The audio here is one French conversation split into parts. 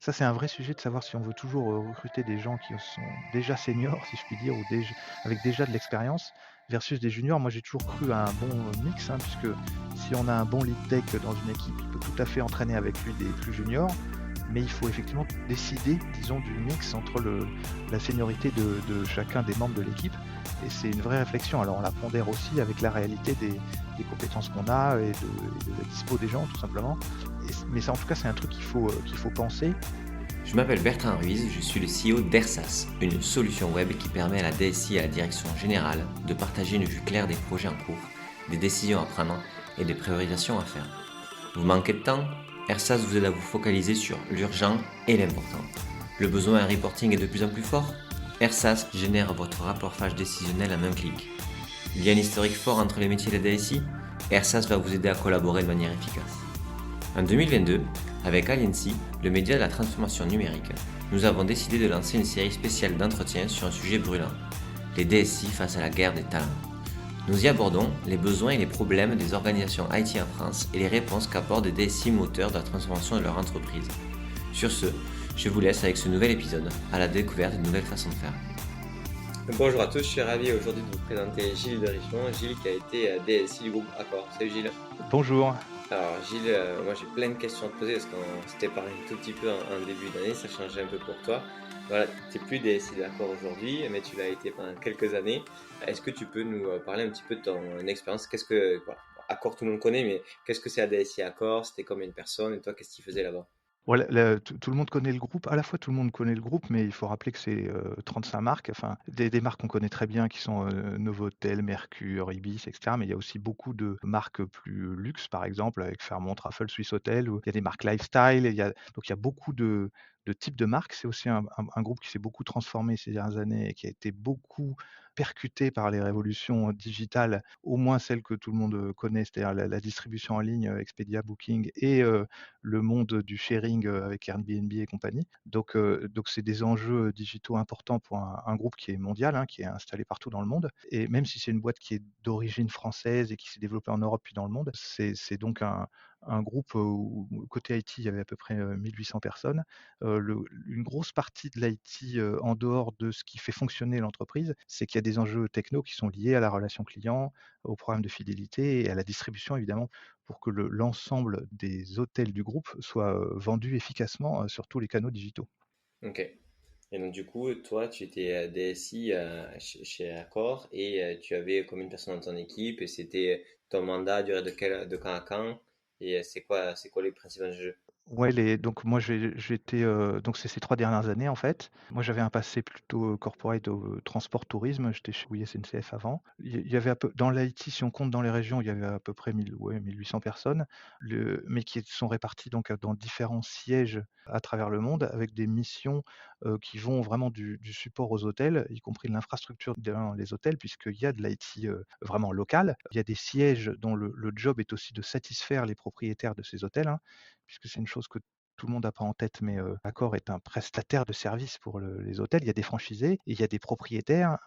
Ça, c'est un vrai sujet de savoir si on veut toujours, recruter des gens qui sont déjà seniors, si je puis dire, ou avec déjà de l'expérience versus des juniors. Moi, j'ai toujours cru à un bon, mix, hein, puisque si on a un bon lead tech dans une équipe, il peut tout à fait entraîner avec lui des plus juniors, mais il faut effectivement décider, disons, du mix entre la seniorité de chacun des membres de l'équipe, et c'est une vraie réflexion. Alors on la pondère aussi avec la réalité des compétences qu'on a et de la dispo des gens, tout simplement. Mais ça, en tout cas, c'est un truc qu'il faut penser. Je m'appelle Bertrand Ruiz, je suis le CEO d'Ersas, une solution web qui permet à la DSI et à la direction générale de partager une vue claire des projets en cours, des décisions à prendre et des priorisations à faire. Vous manquez de temps? Ersas vous aide à vous focaliser sur l'urgent et l'important. Le besoin en reporting est de plus en plus fort? Ersas génère votre rapportage décisionnel en un clic. Il y a un historique fort entre les métiers et la DSI? Ersas va vous aider à collaborer de manière efficace. En 2022, avec Aliency, le média de la transformation numérique, nous avons décidé de lancer une série spéciale d'entretiens sur un sujet brûlant, les DSI face à la guerre des talents. Nous y abordons les besoins et les problèmes des organisations IT en France et les réponses qu'apportent des DSI moteurs de la transformation de leur entreprise. Sur ce, je vous laisse avec ce nouvel épisode, à la découverte de nouvelles façons de faire. Bonjour à tous, je suis ravi aujourd'hui de vous présenter Gilles de Richemont. Gilles qui a été DSI du groupe Accor. Salut Gilles. Bonjour. Alors Gilles, moi j'ai plein de questions à te poser parce qu'on s'était parlé un tout petit peu en début d'année, ça changeait un peu pour toi. Voilà, tu n'es plus DSI d'Accor aujourd'hui, mais tu l'as été pendant quelques années. Est-ce que tu peux nous parler un petit peu de ton expérience? Accor tout le monde connaît, mais qu'est-ce que c'est la DSI Accor? C'était combien de personnes et toi qu'est-ce que tu faisais là-bas? Voilà, tout le monde connaît le groupe. À la fois, tout le monde connaît le groupe, mais il faut rappeler que c'est 35 marques, enfin des marques qu'on connaît très bien qui sont, Novotel, Mercure, Ibis, et cetera. Mais il y a aussi beaucoup de marques plus luxe, par exemple, avec Fairmont, Raffles, Swissôtel, ou il y a des marques lifestyle, donc il y a beaucoup de types de marques. C'est aussi un groupe qui s'est beaucoup transformé ces dernières années et qui a été beaucoup percuté par les révolutions digitales, au moins celles que tout le monde, connaît, c'est-à-dire la distribution en ligne, Expedia, Booking, et le monde du sharing, avec Airbnb et compagnie. Donc c'est des enjeux digitaux importants pour un groupe qui est mondial, hein, qui est installé partout dans le monde. Et même si c'est une boîte qui est d'origine française et qui s'est développée en Europe puis dans le monde, c'est donc un groupe où côté IT, il y avait à peu près 1800 personnes. Une grosse partie de l'IT, en dehors de ce qui fait fonctionner l'entreprise, c'est qu'il y a des enjeux techno qui sont liés à la relation client, au programme de fidélité et à la distribution, évidemment, pour que l'ensemble des hôtels du groupe soient vendus efficacement sur tous les canaux digitaux. Ok. Et donc du coup, toi, tu étais DSI chez Accor et tu avais combien de personnes dans ton équipe et c'était ton mandat durait de quand à quand et c'est quoi les principaux enjeux? Ouais, donc moi j'étais, donc c'est ces 3 dernières années en fait. Moi j'avais un passé plutôt, corporate au transport tourisme, j'étais chez oui SNCF avant. Il y avait dans l'IT, si on compte dans les régions, il y avait à peu près 1 800 personnes, mais qui sont réparties donc dans différents sièges à travers le monde avec des missions, qui vont vraiment du support aux hôtels, y compris de l'infrastructure dans les hôtels puisqu'il y a de l'IT, vraiment local. Il y a des sièges dont le job est aussi de satisfaire les propriétaires de ces hôtels, hein, puisque c'est une chose que tout le monde n'a pas en tête, mais Accor est un prestataire de services pour les hôtels. Il y a des franchisés et il y a des propriétaires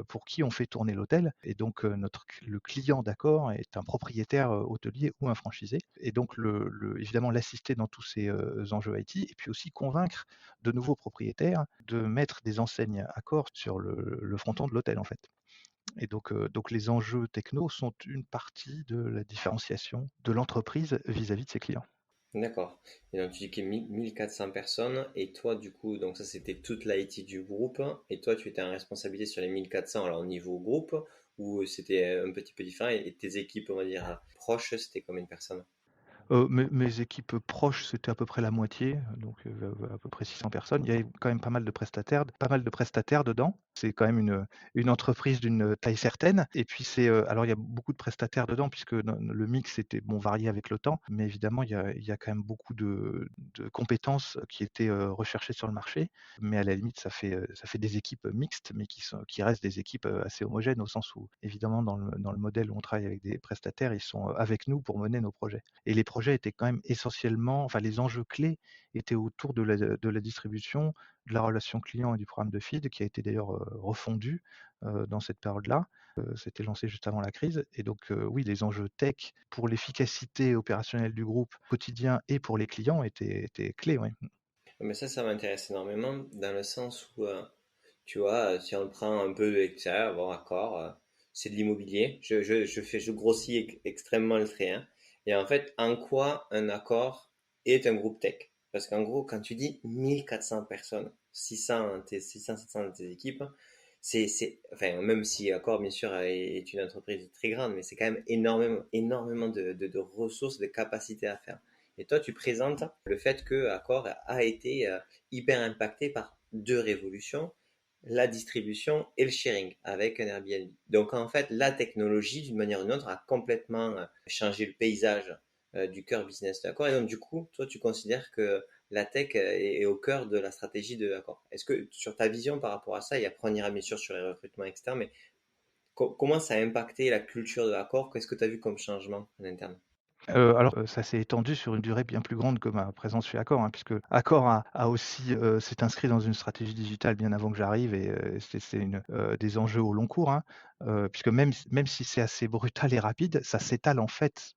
pour qui on fait tourner l'hôtel. Et donc le client d'Accor est un propriétaire hôtelier ou un franchisé. Et donc évidemment l'assister dans tous ces enjeux IT et puis aussi convaincre de nouveaux propriétaires de mettre des enseignes Accor sur le fronton de l'hôtel en fait. Et donc les enjeux techno sont une partie de la différenciation de l'entreprise vis-à-vis de ses clients. D'accord. Et donc tu dis qu'il y a 1400 personnes et toi du coup, donc ça c'était toute l'IT du groupe et toi tu étais en responsabilité sur les 1400 alors au niveau groupe ou c'était un petit peu différent et tes équipes on va dire proches c'était combien de personnes? Mes équipes proches, c'était à peu près la moitié, donc à peu près 600 personnes. Il y avait quand même pas mal de prestataires dedans. C'est quand même une entreprise d'une taille certaine et puis alors il y a beaucoup de prestataires dedans puisque le mix était bon varié avec le temps, mais évidemment il y a quand même beaucoup de compétences qui étaient, recherchées sur le marché. Mais à la limite ça fait des équipes mixtes, mais qui restent des équipes, assez homogènes au sens où évidemment dans le modèle où on travaille avec des prestataires, ils sont, avec nous pour mener nos projets. Et les projets étaient quand même essentiellement, enfin les enjeux clés étaient autour de la distribution, de la relation client et du programme de feed qui a été d'ailleurs, refondu, dans cette période-là. C'était lancé juste avant la crise et donc, oui, les enjeux tech pour l'efficacité opérationnelle du groupe quotidien et pour les clients étaient clés, oui. Mais ça m'intéresse énormément dans le sens où, tu vois, si on prend un peu de l'extérieur, bon, d'accord, c'est de l'immobilier. Je grossis extrêmement le trait, hein. Et en fait, en quoi un accord est un groupe tech? Parce qu'en gros, quand tu dis 1400 personnes, 600, 600, 700 de tes équipes, enfin, même si Accor, bien sûr, est une entreprise très grande, mais c'est quand même énormément, énormément de ressources, de capacités à faire. Et toi, tu présentes le fait que Accor a été hyper impacté par deux révolutions, la distribution et le sharing avec un Airbnb. Donc en fait, la technologie, d'une manière ou d'une autre, a complètement changé le paysage du cœur business d'Accor. Et donc du coup, toi, tu considères que la tech est au cœur de la stratégie de Accor. Est-ce que sur ta vision par rapport à ça, et après on ira bien sûr sur les recrutements externes, mais comment ça a impacté la culture de Accor? Qu'est-ce que tu as vu comme changement en interne? Ça s'est étendu sur une durée bien plus grande que ma présence chez Accor, hein, puisque Accor a aussi, s'est inscrit dans une stratégie digitale bien avant que j'arrive et c'est des enjeux au long cours, hein, puisque même si c'est assez brutal et rapide, ça s'étale en fait,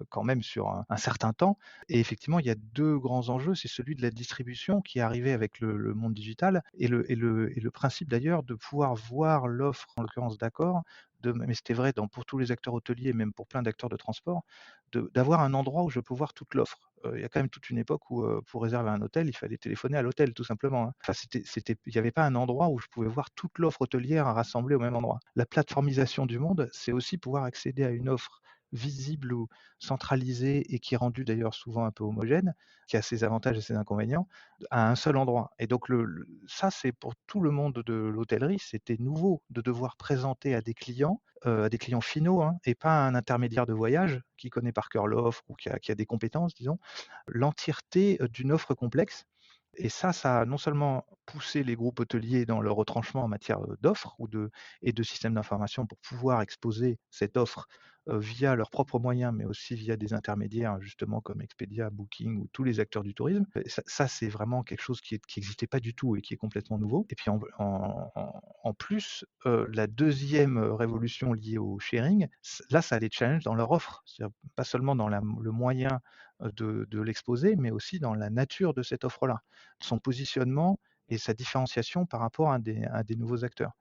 quand même sur un certain temps et effectivement, il y a 2 grands enjeux. C'est celui de la distribution qui est arrivé avec le monde digital et le principe d'ailleurs de pouvoir voir l'offre, en l'occurrence d'Accor, mais c'était vrai pour tous les acteurs hôteliers, même pour plein d'acteurs de transport, d'avoir un endroit où je peux voir toute l'offre. Il y a quand même toute une époque où, pour réserver un hôtel, il fallait téléphoner à l'hôtel tout simplement, hein. Enfin, il n'y avait pas un endroit où je pouvais voir toute l'offre hôtelière rassemblée au même endroit. La plateformisation du monde, c'est aussi pouvoir accéder à une offre visible ou centralisée et qui est rendue d'ailleurs souvent un peu homogène, qui a ses avantages et ses inconvénients, à un seul endroit. Et donc ça, c'est pour tout le monde de l'hôtellerie, c'était nouveau de devoir présenter à des clients finaux, hein, et pas à un intermédiaire de voyage qui connaît par cœur l'offre ou qui a des compétences, disons, l'entièreté d'une offre complexe. Et ça a non seulement poussé les groupes hôteliers dans leur retranchement en matière d'offres et de systèmes d'information pour pouvoir exposer cette offre via leurs propres moyens, mais aussi via des intermédiaires, justement comme Expedia, Booking ou tous les acteurs du tourisme. Et ça c'est vraiment quelque chose qui n'existait pas du tout et qui est complètement nouveau. Et puis en plus, la deuxième révolution liée au sharing, là, ça les challenge dans leur offre. C'est-à-dire pas seulement dans le moyen de l'exposer, mais aussi dans la nature de cette offre-là, son positionnement et sa différenciation par rapport à des nouveaux acteurs.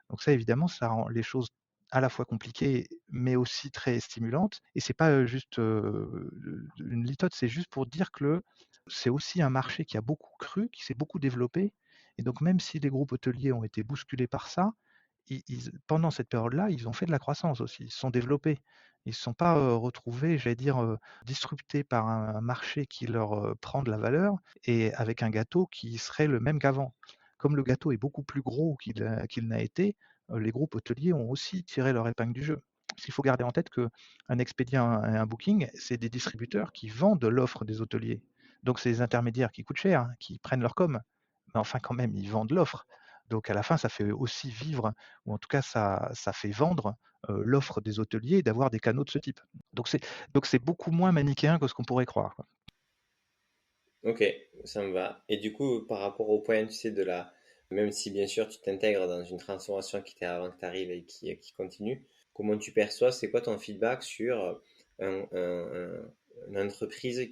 Donc ça, évidemment, ça rend les choses à la fois compliquées, mais aussi très stimulantes. Et c'est pas juste une litote, c'est juste pour dire que c'est aussi un marché qui a beaucoup cru, qui s'est beaucoup développé. Et donc même si les groupes hôteliers ont été bousculés par ça, pendant cette période-là, ils ont fait de la croissance aussi, ils se sont développés. Ils ne se sont pas retrouvés, j'allais dire, disruptés par un marché qui leur prend de la valeur et avec un gâteau qui serait le même qu'avant. Comme le gâteau est beaucoup plus gros qu'il n'a été, les groupes hôteliers ont aussi tiré leur épingle du jeu. Parce qu'il faut garder en tête qu'un Expedia et un Booking, c'est des distributeurs qui vendent l'offre des hôteliers. Donc c'est des intermédiaires qui coûtent cher, hein, qui prennent leur com. Mais enfin quand même, ils vendent l'offre. Donc à la fin, ça fait aussi vivre, ou en tout cas ça fait vendre l'offre des hôteliers d'avoir des canaux de ce type. Donc c'est beaucoup moins manichéen que ce qu'on pourrait croire, quoi. Ok, ça me va. Et du coup, par rapport au point, tu sais, même si bien sûr tu t'intègres dans une transformation qui était avant que tu arrives et qui continue, comment tu perçois, c'est quoi ton feedback sur une entreprise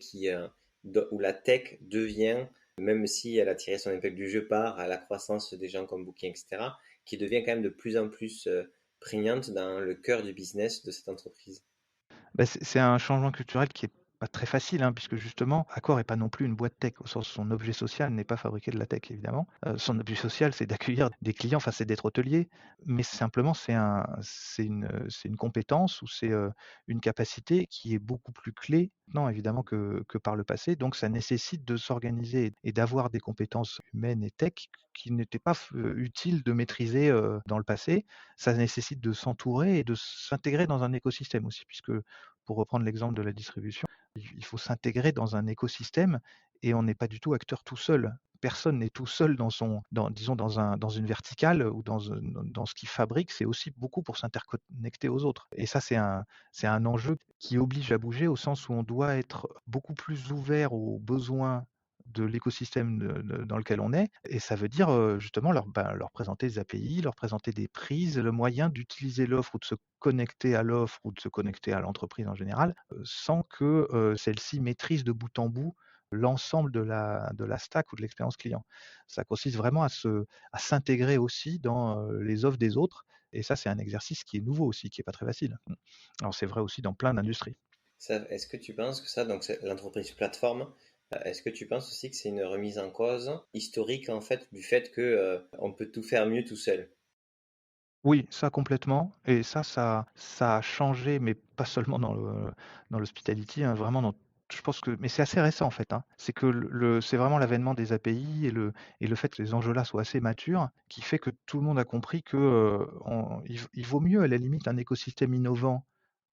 où la tech devient, même si elle a tiré son épingle du jeu par à la croissance des gens comme Booking, etc., qui devient quand même de plus en plus prégnante dans le cœur du business de cette entreprise? Bah, c'est un changement culturel qui est pas très facile, hein, puisque justement, Accor est pas non plus une boîte tech, au sens où son objet social n'est pas fabriquer de la tech, évidemment. Son objet social, c'est d'accueillir des clients, enfin, c'est d'être hôtelier, mais simplement, c'est une compétence ou c'est une capacité qui est beaucoup plus clé maintenant, évidemment, que par le passé. Donc, ça nécessite de s'organiser et d'avoir des compétences humaines et tech qui n'étaient pas utiles de maîtriser dans le passé. Ça nécessite de s'entourer et de s'intégrer dans un écosystème aussi, puisque pour reprendre l'exemple de la distribution, il faut s'intégrer dans un écosystème et on n'est pas du tout acteur tout seul. Personne n'est tout seul disons dans une verticale ou dans ce qu'il fabrique. C'est aussi beaucoup pour s'interconnecter aux autres. Et ça, c'est un enjeu qui oblige à bouger au sens où on doit être beaucoup plus ouvert aux besoins de l'écosystème dans lequel on est. Et ça veut dire justement leur présenter des API, leur présenter des prises, le moyen d'utiliser l'offre ou de se connecter à l'offre ou de se connecter à l'entreprise en général, sans que celle-ci maîtrise de bout en bout l'ensemble de la stack ou de l'expérience client. Ça consiste vraiment à s'intégrer aussi dans les offres des autres. Et ça, c'est un exercice qui est nouveau aussi, qui est pas très facile. Alors c'est vrai aussi dans plein d'industries. Est-ce que tu penses que ça, donc c'est l'entreprise plateforme, est-ce que tu penses aussi que c'est une remise en cause historique en fait du fait que on peut tout faire mieux tout seul? Oui, ça complètement. Et ça a changé, mais pas seulement dans l'hospitality, hein, vraiment dans, je pense que, mais c'est assez récent en fait, hein. C'est que c'est vraiment l'avènement des API et le fait que les enjeux-là soient assez matures, qui fait que tout le monde a compris que, il vaut mieux à la limite un écosystème innovant,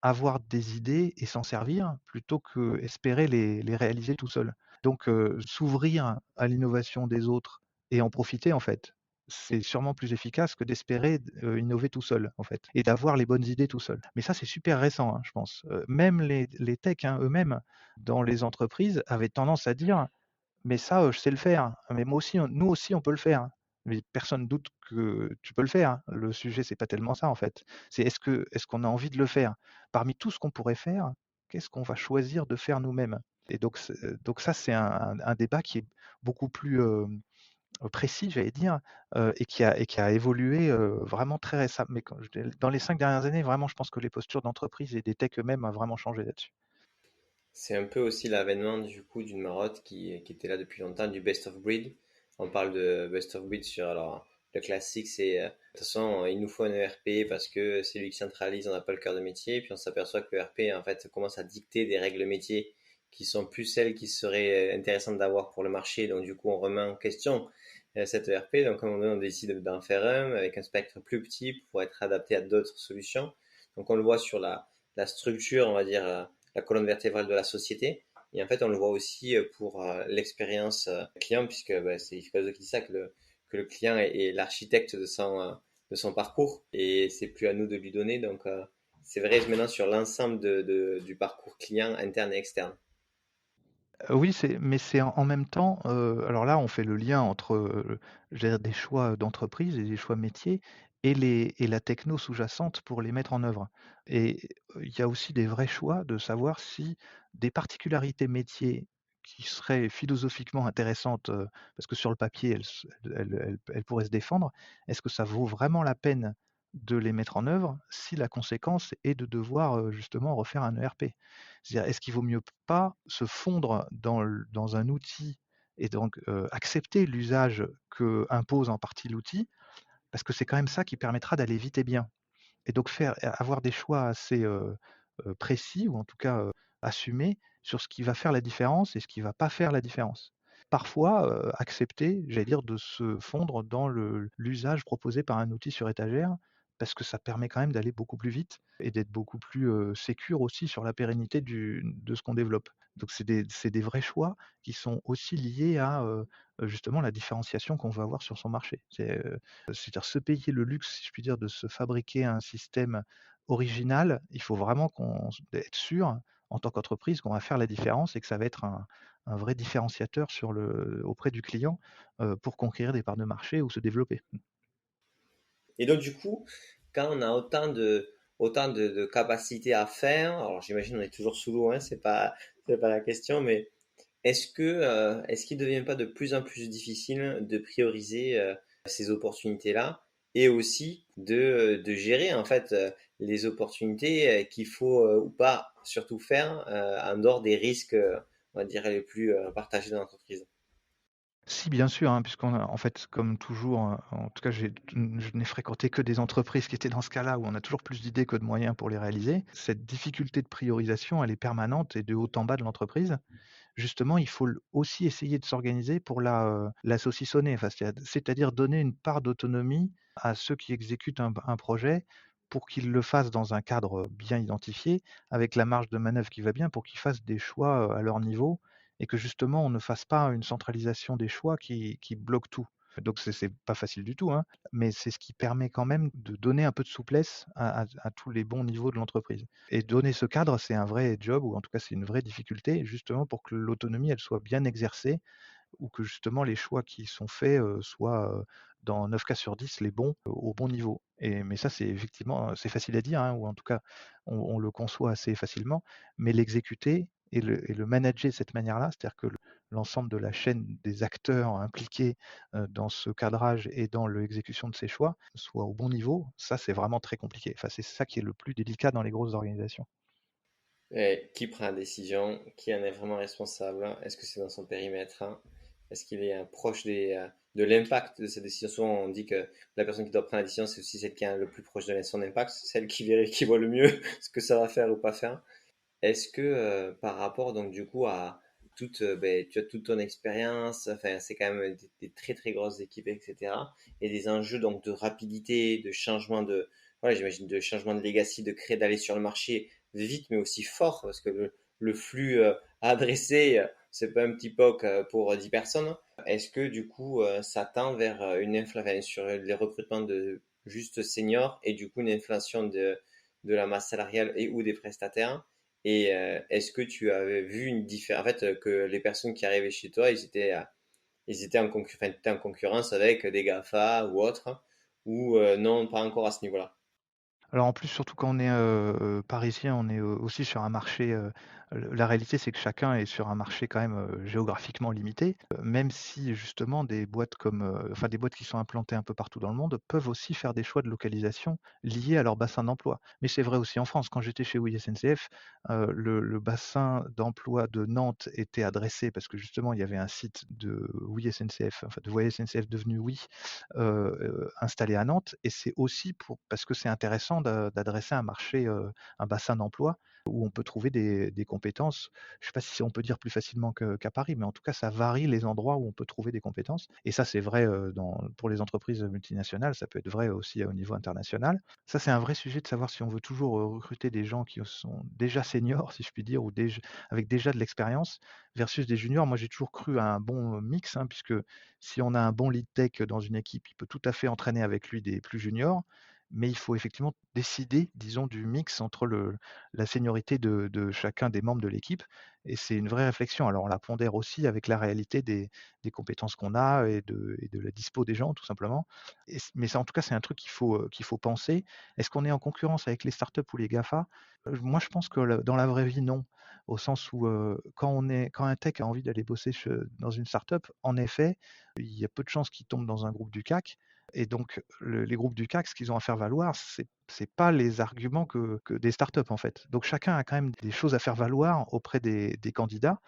avoir des idées et s'en servir, plutôt qu'espérer les réaliser tout seul. Donc, s'ouvrir à l'innovation des autres et en profiter en fait, c'est sûrement plus efficace que d'espérer innover tout seul, en fait, et d'avoir les bonnes idées tout seul. Mais ça, c'est super récent, hein, je pense. Même les techs, hein, eux-mêmes, dans les entreprises, avaient tendance à dire: «Mais ça, je sais le faire. Mais moi aussi, nous aussi, on peut le faire». Mais personne doute que tu peux le faire, hein. Le sujet, c'est pas tellement ça, en fait. C'est est-ce qu'on a envie de le faire? Parmi tout ce qu'on pourrait faire, qu'est-ce qu'on va choisir de faire nous-mêmes? Et donc ça, c'est un débat qui est beaucoup plus, précis, j'allais dire, et qui a évolué, vraiment très récemment. Mais dans les 5 dernières années, vraiment, je pense que les postures d'entreprise et des techs eux-mêmes a vraiment changé là-dessus. C'est un peu aussi l'avènement du coup d'une marotte qui était là depuis longtemps, du best of breed. On parle de best of breed sur, alors le classique c'est de toute façon il nous faut un ERP parce que c'est lui qui centralise, on n'a pas le cœur de métier, puis on s'aperçoit que le ERP en fait commence à dicter des règles métiers qui sont plus celles qui seraient intéressantes d'avoir pour le marché, donc du coup on remet en question cet ERP, donc à un moment donné on décide d'en faire un avec un spectre plus petit pour être adapté à d'autres solutions. Donc on le voit sur la structure, on va dire la colonne vertébrale de la société. Et en fait, on le voit aussi pour l'expérience client, puisque bah, c'est Yves qui dit ça, que le client est l'architecte de son parcours, et c'est plus à nous de lui donner. Donc, c'est vrai maintenant sur l'ensemble du parcours client interne et externe. Oui, mais c'est en même temps, alors là, on fait le lien entre, je veux dire des choix d'entreprise et des choix métiers et la techno sous-jacente pour les mettre en œuvre. Et il y a aussi des vrais choix de savoir si des particularités métiers qui seraient philosophiquement intéressantes, parce que sur le papier, elles pourraient se défendre, est-ce que ça vaut vraiment la peine de les mettre en œuvre si la conséquence est de devoir, justement refaire un ERP? C'est-à-dire, est-ce qu'il vaut mieux pas se fondre dans un outil et donc accepter l'usage que impose en partie l'outil, parce que c'est quand même ça qui permettra d'aller vite et bien. Et donc avoir des choix assez précis, ou en tout cas assumés, sur ce qui va faire la différence et ce qui va pas faire la différence. Parfois, accepter, j'allais dire, de se fondre dans l'usage proposé par un outil sur étagère, parce que ça permet quand même d'aller beaucoup plus vite et d'être beaucoup plus sécure aussi sur la pérennité de ce qu'on développe. Donc c'est des vrais choix qui sont aussi liés à justement la différenciation qu'on va avoir sur son marché. C'est-à-dire se payer le luxe, si je puis dire, de se fabriquer un système original. Il faut vraiment être sûr, en tant qu'entreprise, qu'on va faire la différence et que ça va être un vrai différenciateur auprès du client, pour conquérir des parts de marché ou se développer. Et donc, du coup, quand on a autant de capacités à faire, alors j'imagine on est toujours sous l'eau, hein, c'est pas la question, mais est-ce qu'il ne devient pas de plus en plus difficile de prioriser ces opportunités-là et aussi de gérer en fait les opportunités qu'il faut ou pas surtout faire en dehors des risques, on va dire, les plus partagés dans l'entreprise? Si, bien sûr, hein, puisqu'on a en fait, comme toujours, en tout cas, je n'ai fréquenté que des entreprises qui étaient dans ce cas-là, où on a toujours plus d'idées que de moyens pour les réaliser. Cette difficulté de priorisation, elle est permanente et de haut en bas de l'entreprise. Justement, il faut aussi essayer de s'organiser pour la saucissonner, enfin, c'est-à-dire donner une part d'autonomie à ceux qui exécutent un projet, pour qu'ils le fassent dans un cadre bien identifié, avec la marge de manœuvre qui va bien, pour qu'ils fassent des choix à leur niveau, et que justement on ne fasse pas une centralisation des choix qui bloque tout. Donc c'est pas facile du tout, hein, mais c'est ce qui permet quand même de donner un peu de souplesse à tous les bons niveaux de l'entreprise. Et donner ce cadre, c'est un vrai job, ou en tout cas c'est une vraie difficulté, justement pour que l'autonomie, elle soit bien exercée, ou que justement les choix qui sont faits soient dans 9 cas sur 10 les bons, au bon niveau. Mais ça, c'est effectivement, c'est facile à dire, hein, ou en tout cas on le conçoit assez facilement, mais l'exécuter, et le manager de cette manière-là, c'est-à-dire que l'ensemble de la chaîne des acteurs impliqués dans ce cadrage et dans l'exécution de ces choix soit au bon niveau, ça c'est vraiment très compliqué. Enfin, c'est ça qui est le plus délicat dans les grosses organisations. Et qui prend la décision? Qui en est vraiment responsable? Est-ce que c'est dans son périmètre? Est-ce qu'il est proche de l'impact de cette décision? Souvent, on dit que la personne qui doit prendre la décision, c'est aussi celle qui est le plus proche de son impact, celle qui voit le mieux ce que ça va faire ou pas faire. Est-ce que par rapport donc du coup à tu as toute ton expérience, enfin c'est quand même des très très grosses équipes, etc. Et des enjeux donc de rapidité, de changement voilà, j'imagine de changement de legacy, de créer, d'aller sur le marché vite mais aussi fort parce que le flux à adresser, c'est pas un petit POC pour 10 personnes. Est-ce que du coup ça tend vers une inflation sur les recrutements de juste seniors et du coup une inflation de la masse salariale et ou des prestataires? Et est-ce que tu avais vu une différence, en fait, que les personnes qui arrivaient chez toi, ils étaient enfin, t'étais en concurrence avec des GAFA ou autres, ou non, pas encore à ce niveau-là? Alors en plus, surtout quand on est, parisien, on est, aussi sur un marché, la réalité, c'est que chacun est sur un marché quand même, géographiquement limité, même si justement des boîtes comme, enfin des boîtes qui sont implantées un peu partout dans le monde peuvent aussi faire des choix de localisation liés à leur bassin d'emploi. Mais c'est vrai aussi en France. Quand j'étais chez Oui SNCF, le bassin d'emploi de Nantes était adressé parce que justement il y avait un site de Oui SNCF, enfin de Voies SNCF devenu Oui, installé à Nantes, et c'est aussi parce que c'est intéressant d'adresser un marché, un bassin d'emploi où on peut trouver des compétences. Je ne sais pas si on peut dire plus facilement qu'à Paris, mais en tout cas, ça varie les endroits où on peut trouver des compétences. Et ça, c'est vrai pour les entreprises multinationales, ça peut être vrai aussi au niveau international. Ça, c'est un vrai sujet de savoir si on veut toujours recruter des gens qui sont déjà seniors, si je puis dire, ou avec déjà de l'expérience, versus des juniors. Moi, j'ai toujours cru à un bon mix, hein, puisque si on a un bon lead tech dans une équipe, il peut tout à fait entraîner avec lui des plus juniors, mais il faut effectivement décider, disons, du mix entre la seniorité de chacun des membres de l'équipe, et c'est une vraie réflexion. Alors on la pondère aussi avec la réalité des compétences qu'on a et de la dispo des gens, tout simplement. Mais ça, en tout cas, c'est un truc qu'il faut penser. Est-ce qu'on est en concurrence avec les startups ou les GAFA? Moi, je pense que dans la vraie vie, non. Au sens où quand un tech a envie d'aller bosser dans une startup, en effet, il y a peu de chances qu'ils tombent dans un groupe du CAC. Et donc, les groupes du CAC, ce qu'ils ont à faire valoir, c'est pas les arguments que des startups, en fait. Donc, chacun a quand même des choses à faire valoir auprès des candidats.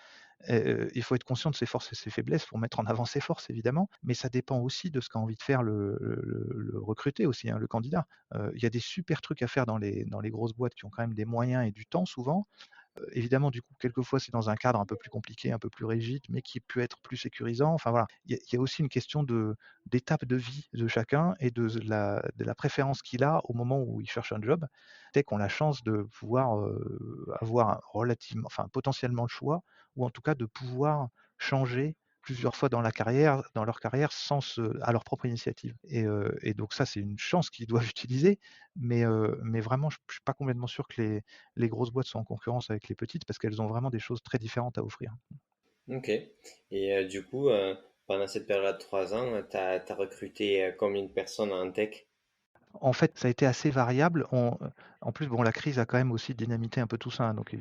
Il faut être conscient de ses forces et ses faiblesses pour mettre en avant ses forces, évidemment, mais ça dépend aussi de ce qu'a envie de faire le recruté aussi, hein, le candidat. Il y a des super trucs à faire dans les grosses boîtes qui ont quand même des moyens et du temps souvent. Évidemment, du coup, quelquefois, c'est dans un cadre un peu plus compliqué, un peu plus rigide, mais qui peut être plus sécurisant. Enfin voilà, il y a aussi une question d'étape de vie de chacun et de la préférence qu'il a au moment où il cherche un job. Dès qu'on a la chance de pouvoir avoir relativement, enfin potentiellement le choix, ou en tout cas de pouvoir changer plusieurs fois dans leur carrière à leur propre initiative. Et donc ça, c'est une chance qu'ils doivent utiliser, mais vraiment, je ne suis pas complètement sûr que les grosses boîtes sont en concurrence avec les petites parce qu'elles ont vraiment des choses très différentes à offrir. Ok. Et du coup, pendant cette période de 3 ans, tu as recruté combien de personnes en tech? En fait, ça a été assez variable. En plus, bon, la crise a quand même aussi dynamité un peu tout ça, hein. Donc,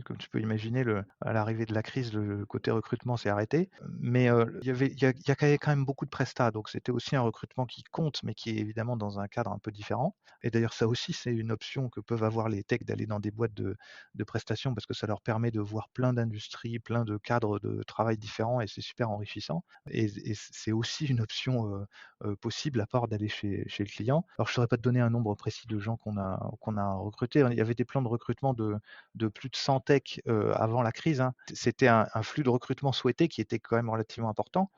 comme tu peux imaginer, à l'arrivée de la crise, le côté recrutement s'est arrêté. Mais il y a quand même beaucoup de prestats, donc c'était aussi un recrutement qui compte, mais qui est évidemment dans un cadre un peu différent. Et d'ailleurs, ça aussi, c'est une option que peuvent avoir les techs d'aller dans des boîtes de prestations parce que ça leur permet de voir plein d'industries, plein de cadres de travail différents, et c'est super enrichissant. Et c'est aussi une option possible à part d'aller chez le client. Alors je ne saurais pas te donner un nombre précis de gens qu'on a recrutés. Il y avait des plans de recrutement de plus de 100 techs avant la crise, hein. C'était un flux de recrutement souhaité qui était quand même relativement important.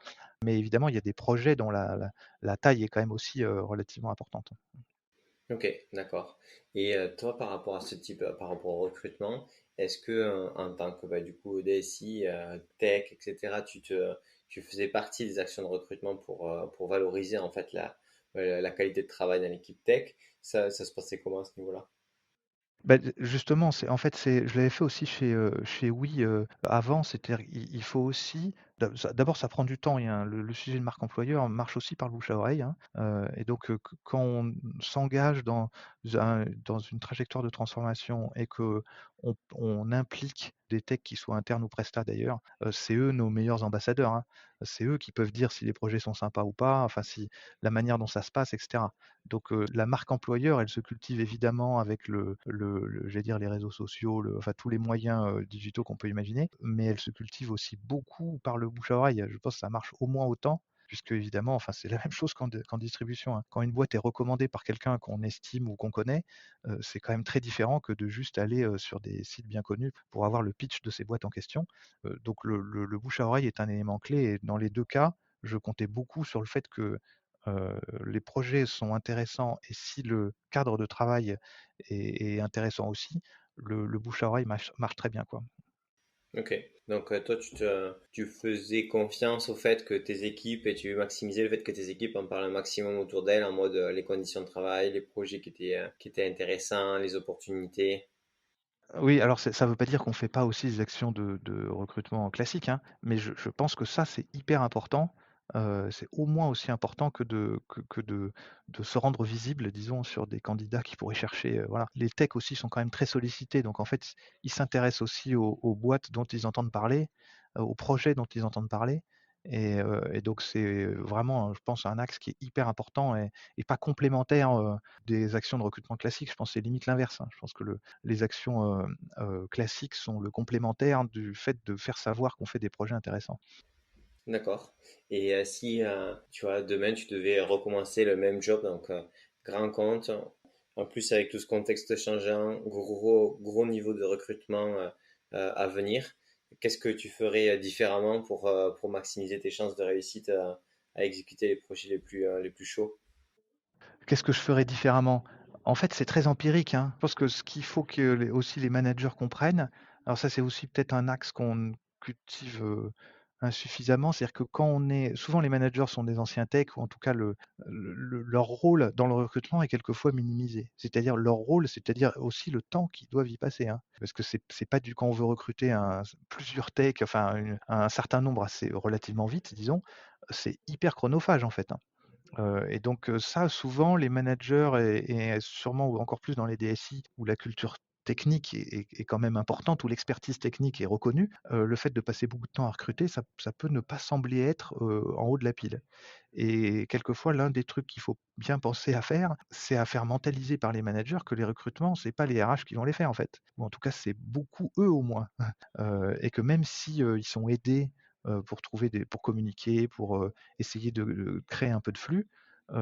Mais évidemment, il y a des projets dont la taille est quand même aussi relativement importante. Ok, d'accord. Et toi, par rapport à ce type, par rapport au recrutement, est-ce que en tant que du coup DSI, tech, etc., tu faisais partie des actions de recrutement pour valoriser en fait la qualité de travail dans l'équipe tech? Ça se passait comment à ce niveau-là? Bah, justement, je l'avais fait aussi chez Oui, avant, c'est-à-dire il faut aussi D'abord, ça prend du temps. Le sujet de marque employeur marche aussi par le bouche à oreille, hein, et donc quand on s'engage dans une trajectoire de transformation et qu'on implique des techs qui soient internes ou prestats d'ailleurs, c'est eux nos meilleurs ambassadeurs, hein. C'est eux qui peuvent dire si les projets sont sympas ou pas, enfin si la manière dont ça se passe et cetera. Donc la marque employeur, elle se cultive évidemment avec j'allais dire les réseaux sociaux, enfin tous les moyens, digitaux qu'on peut imaginer, mais elle se cultive aussi beaucoup par le bouche à oreille. Je pense que ça marche au moins autant, puisque évidemment, enfin c'est la même chose qu'en distribution, hein. Quand une boîte est recommandée par quelqu'un qu'on estime ou qu'on connaît, c'est quand même très différent que de juste aller, sur des sites bien connus pour avoir le pitch de ces boîtes en question. Donc le bouche à oreille est un élément clé et dans les 2 cas, je comptais beaucoup sur le fait que, les projets sont intéressants et si le cadre de travail est intéressant aussi, le bouche à oreille marche très bien, quoi. Ok. Donc toi, tu faisais confiance au fait que tes équipes et tu maximisais le fait que tes équipes en parlent un maximum autour d'elles en mode les conditions de travail, les projets qui étaient intéressants, les opportunités. Oui, alors ça veut pas dire qu'on fait pas aussi des actions de recrutement classiques, hein, mais je pense que ça, c'est hyper important. C'est au moins aussi important que de se rendre visible, disons, sur des candidats qui pourraient chercher, voilà. Les techs aussi sont quand même très sollicités, donc en fait, ils s'intéressent aussi aux boîtes dont ils entendent parler, aux projets dont ils entendent parler et donc c'est vraiment, je pense, un axe qui est hyper important et pas complémentaire, des actions de recrutement classiques. Je pense que c'est limite l'inverse, hein. Je pense que les actions, classiques sont le complémentaire du fait de faire savoir qu'on fait des projets intéressants. D'accord. Et si tu vois, demain tu devais recommencer le même job, donc grand compte, en plus avec tout ce contexte changeant, gros niveau de recrutement à venir, qu'est-ce que tu ferais différemment pour maximiser tes chances de réussite à exécuter les projets les plus chauds? Qu'est-ce que je ferais différemment? En fait, c'est très empirique, hein. Je pense que ce qu'il faut que aussi les managers comprennent, alors ça, c'est aussi peut-être un axe qu'on cultive, insuffisamment, c'est-à-dire que quand on est souvent les managers sont des anciens techs ou en tout cas leur rôle dans le recrutement est quelquefois minimisé. C'est-à-dire leur rôle, c'est-à-dire aussi le temps qu'ils doivent y passer, hein. Parce que c'est pas du quand on veut recruter plusieurs techs, enfin un certain nombre assez relativement vite, disons, c'est hyper chronophage en fait, hein. Et donc ça, souvent, les managers et sûrement ou encore plus dans les DSI où la culture technique est quand même importante, où l'expertise technique est reconnue, le fait de passer beaucoup de temps à recruter, ça peut ne pas sembler être, en haut de la pile. Et quelquefois, l'un des trucs qu'il faut bien penser à faire, c'est à faire mentaliser par les managers que les recrutements, c'est pas les RH qui vont les faire, en fait. Ou en tout cas, c'est beaucoup eux, au moins. Et que même si, ils sont aidés, pour communiquer, essayer de créer un peu de flux,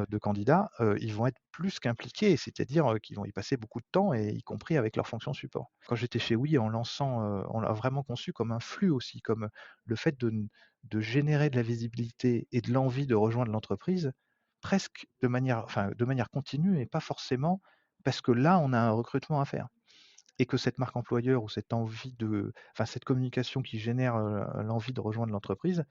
de candidats, ils vont être plus qu'impliqués, c'est-à-dire, qu'ils vont y passer beaucoup de temps et y compris avec leur fonction support. Quand j'étais chez Oui, on l'a vraiment conçu comme un flux aussi, comme le fait de générer de la visibilité et de l'envie de rejoindre l'entreprise, presque de manière continue et pas forcément parce que là, on a un recrutement à faire et que cette marque employeur ou cette communication qui génère, l'envie de rejoindre l'entreprise,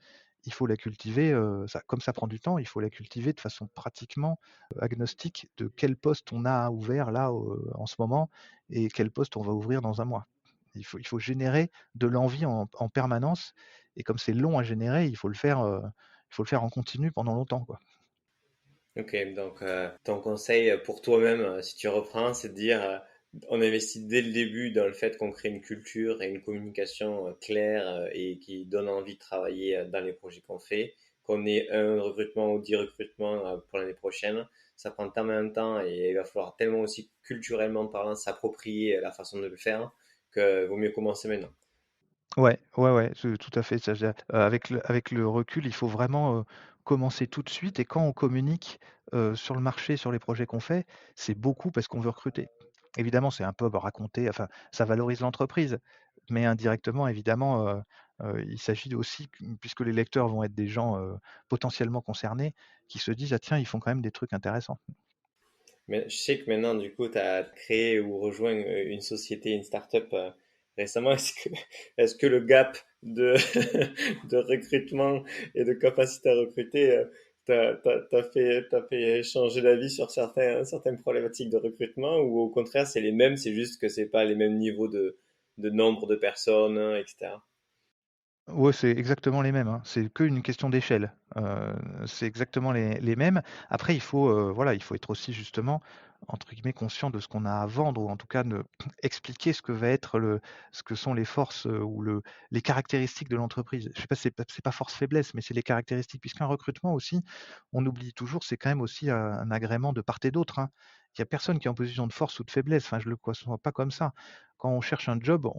il faut la cultiver, comme ça prend du temps, il faut la cultiver de façon pratiquement, agnostique de quel poste on a ouvert là, en ce moment et quel poste on va ouvrir dans un mois. Il faut générer de l'envie en permanence et comme c'est long à générer, il faut le faire en continu pendant longtemps, quoi. Ok, donc ton conseil pour toi-même, si tu reprends, c'est de dire on investit dès le début dans le fait qu'on crée une culture et une communication claire et qui donne envie de travailler dans les projets qu'on fait, qu'on ait un recrutement ou 10 recrutements pour l'année prochaine. Ça prend tellement de temps et il va falloir tellement aussi culturellement parlant s'approprier la façon de le faire que vaut mieux commencer maintenant. Ouais, ouais, ouais, tout à fait. Avec le recul, il faut vraiment, commencer tout de suite et quand on communique, sur le marché, sur les projets qu'on fait, c'est beaucoup parce qu'on veut recruter. Évidemment, c'est un peu raconter, enfin, ça valorise l'entreprise, mais indirectement, évidemment, il s'agit aussi puisque les lecteurs vont être des gens, potentiellement concernés, qui se disent: «Ah tiens, ils font quand même des trucs intéressants». Mais je sais que maintenant, du coup, tu as créé ou rejoint une société, une start-up récemment. Est-ce que le gap de, de recrutement et de capacité à recruter t'as fait changer d'avis sur certaines problématiques de recrutement ou au contraire, c'est les mêmes, c'est juste que c'est pas les mêmes niveaux de nombre de personnes, etc. Ouais, c'est exactement les mêmes, hein. C'est qu'une question d'échelle. C'est exactement les mêmes. Après, il faut, voilà, il faut être aussi justement, entre guillemets, «conscient» de ce qu'on a à vendre ou en tout cas de expliquer ce que va être ce que sont les forces, ou les caractéristiques de l'entreprise. Je sais pas, c'est pas force-faiblesse, mais c'est les caractéristiques. Puisqu'un recrutement aussi, on oublie toujours, c'est quand même aussi un agrément de part et d'autre, hein. Il y a personne qui est en position de force ou de faiblesse. Enfin, je le conçois pas comme ça. Quand on cherche un job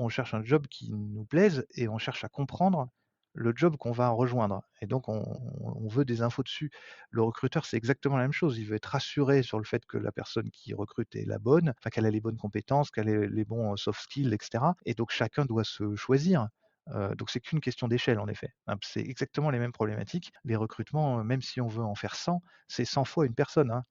qui nous plaise et on cherche à comprendre le job qu'on va rejoindre et donc on veut des infos dessus. Le recruteur, c'est exactement la même chose. Il veut être rassuré sur le fait que la personne qui recrute est la bonne, enfin qu'elle a les bonnes compétences, qu'elle ait les bons soft skills, et cetera et donc chacun doit se choisir. Donc c'est qu'une question d'échelle en effet, hein. C'est exactement les mêmes problématiques. Les recrutements, même si on veut en faire 100, c'est 100 fois une personne, hein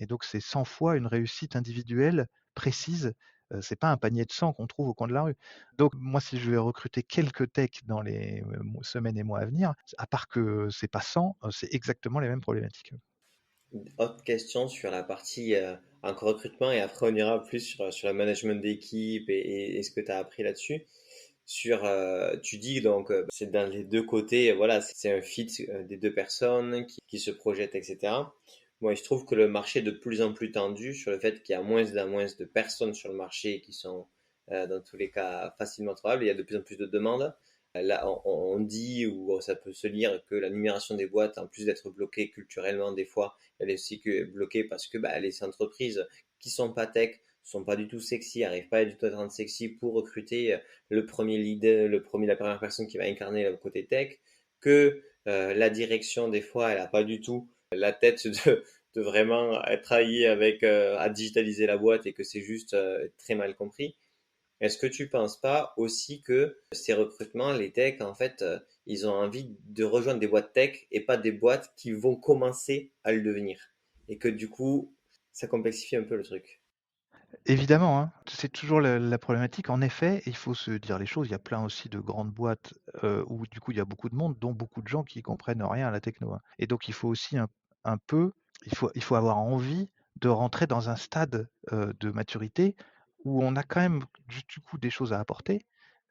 et donc c'est 100 fois une réussite individuelle précise. C'est pas un panier de 100 qu'on trouve au coin de la rue. Donc moi, si je vais recruter quelques techs dans les, semaines et mois à venir, à part que c'est pas 100, c'est exactement les mêmes problématiques. Autre question sur la partie encore recrutement et après on ira plus sur le management d'équipe et ce que tu as appris là-dessus. Tu dis donc c'est dans les deux côtés, voilà, c'est un fit des deux personnes qui se projettent, etc. Moi, je trouve que le marché est de plus en plus tendu sur le fait qu'il y a moins de personnes sur le marché qui sont dans tous les cas facilement trouvables. Il y a de plus en plus de demandes. Là, on dit, ou ça peut se lire, que la numération des boîtes, en plus d'être bloquée culturellement des fois, elle est aussi bloquée parce que bah, les entreprises qui sont pas tech sont pas du tout sexy, arrivent pas du tout à être rendre sexy pour recruter le premier leader, la première personne qui va incarner le côté tech, que la direction des fois elle a pas du tout la tête de vraiment travailler avec à digitaliser la boîte et que c'est juste très mal compris. Est-ce que tu penses pas aussi que ces recrutements, les techs, en fait, ils ont envie de rejoindre des boîtes tech et pas des boîtes qui vont commencer à le devenir? Et que du coup, ça complexifie un peu le truc. Évidemment, hein, c'est toujours la problématique. En effet, il faut se dire les choses, il y a plein aussi de grandes boîtes, où du coup il y a beaucoup de monde, dont beaucoup de gens qui comprennent rien à la techno, hein et donc il faut aussi un peu il faut avoir envie de rentrer dans un stade, de maturité où on a quand même du coup des choses à apporter,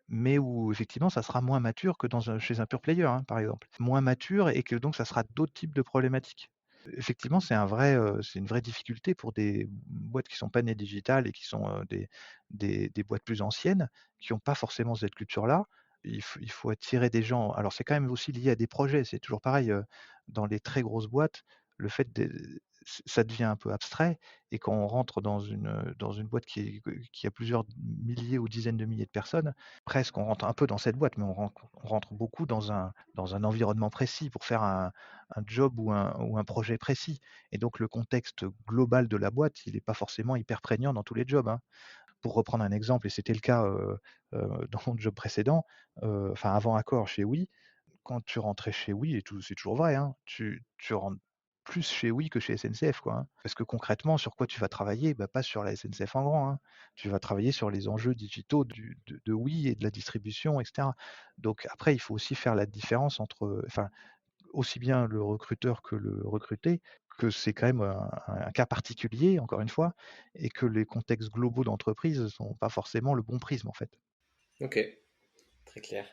mais où effectivement ça sera moins mature que chez un pure player, hein, par exemple. Moins mature et que donc ça sera d'autres types de problématiques. Effectivement, c'est une vraie difficulté pour des boîtes qui sont pas nées digitales et qui sont, des boîtes plus anciennes, qui ont pas forcément cette culture-là. Il faut attirer des gens, alors c'est quand même aussi lié à des projets, c'est toujours pareil, dans les très grosses boîtes, le fait de ça devient un peu abstrait et quand on rentre dans une boîte qui a plusieurs milliers ou dizaines de milliers de personnes, presque on rentre un peu dans cette boîte, mais on rentre beaucoup dans un environnement précis pour faire un job ou un projet précis. Et donc le contexte global de la boîte, il n'est pas forcément hyper prégnant dans tous les jobs, hein. Pour reprendre un exemple, et c'était le cas dans mon job précédent, enfin avant Accor chez Oui, quand tu rentrais chez Oui, et tout, c'est toujours vrai, hein, tu rentres plus chez Oui que chez SNCF, quoi, hein. Parce que concrètement, sur quoi tu vas travailler? Bah, pas sur la SNCF en grand, hein. Tu vas travailler sur les enjeux digitaux de Oui et de la distribution, et cetera. Donc après, il faut aussi faire la différence entre, enfin, aussi bien le recruteur que le recruté, que c'est quand même un cas particulier, encore une fois, et que les contextes globaux d'entreprise sont pas forcément le bon prisme, en fait. Ok, très clair.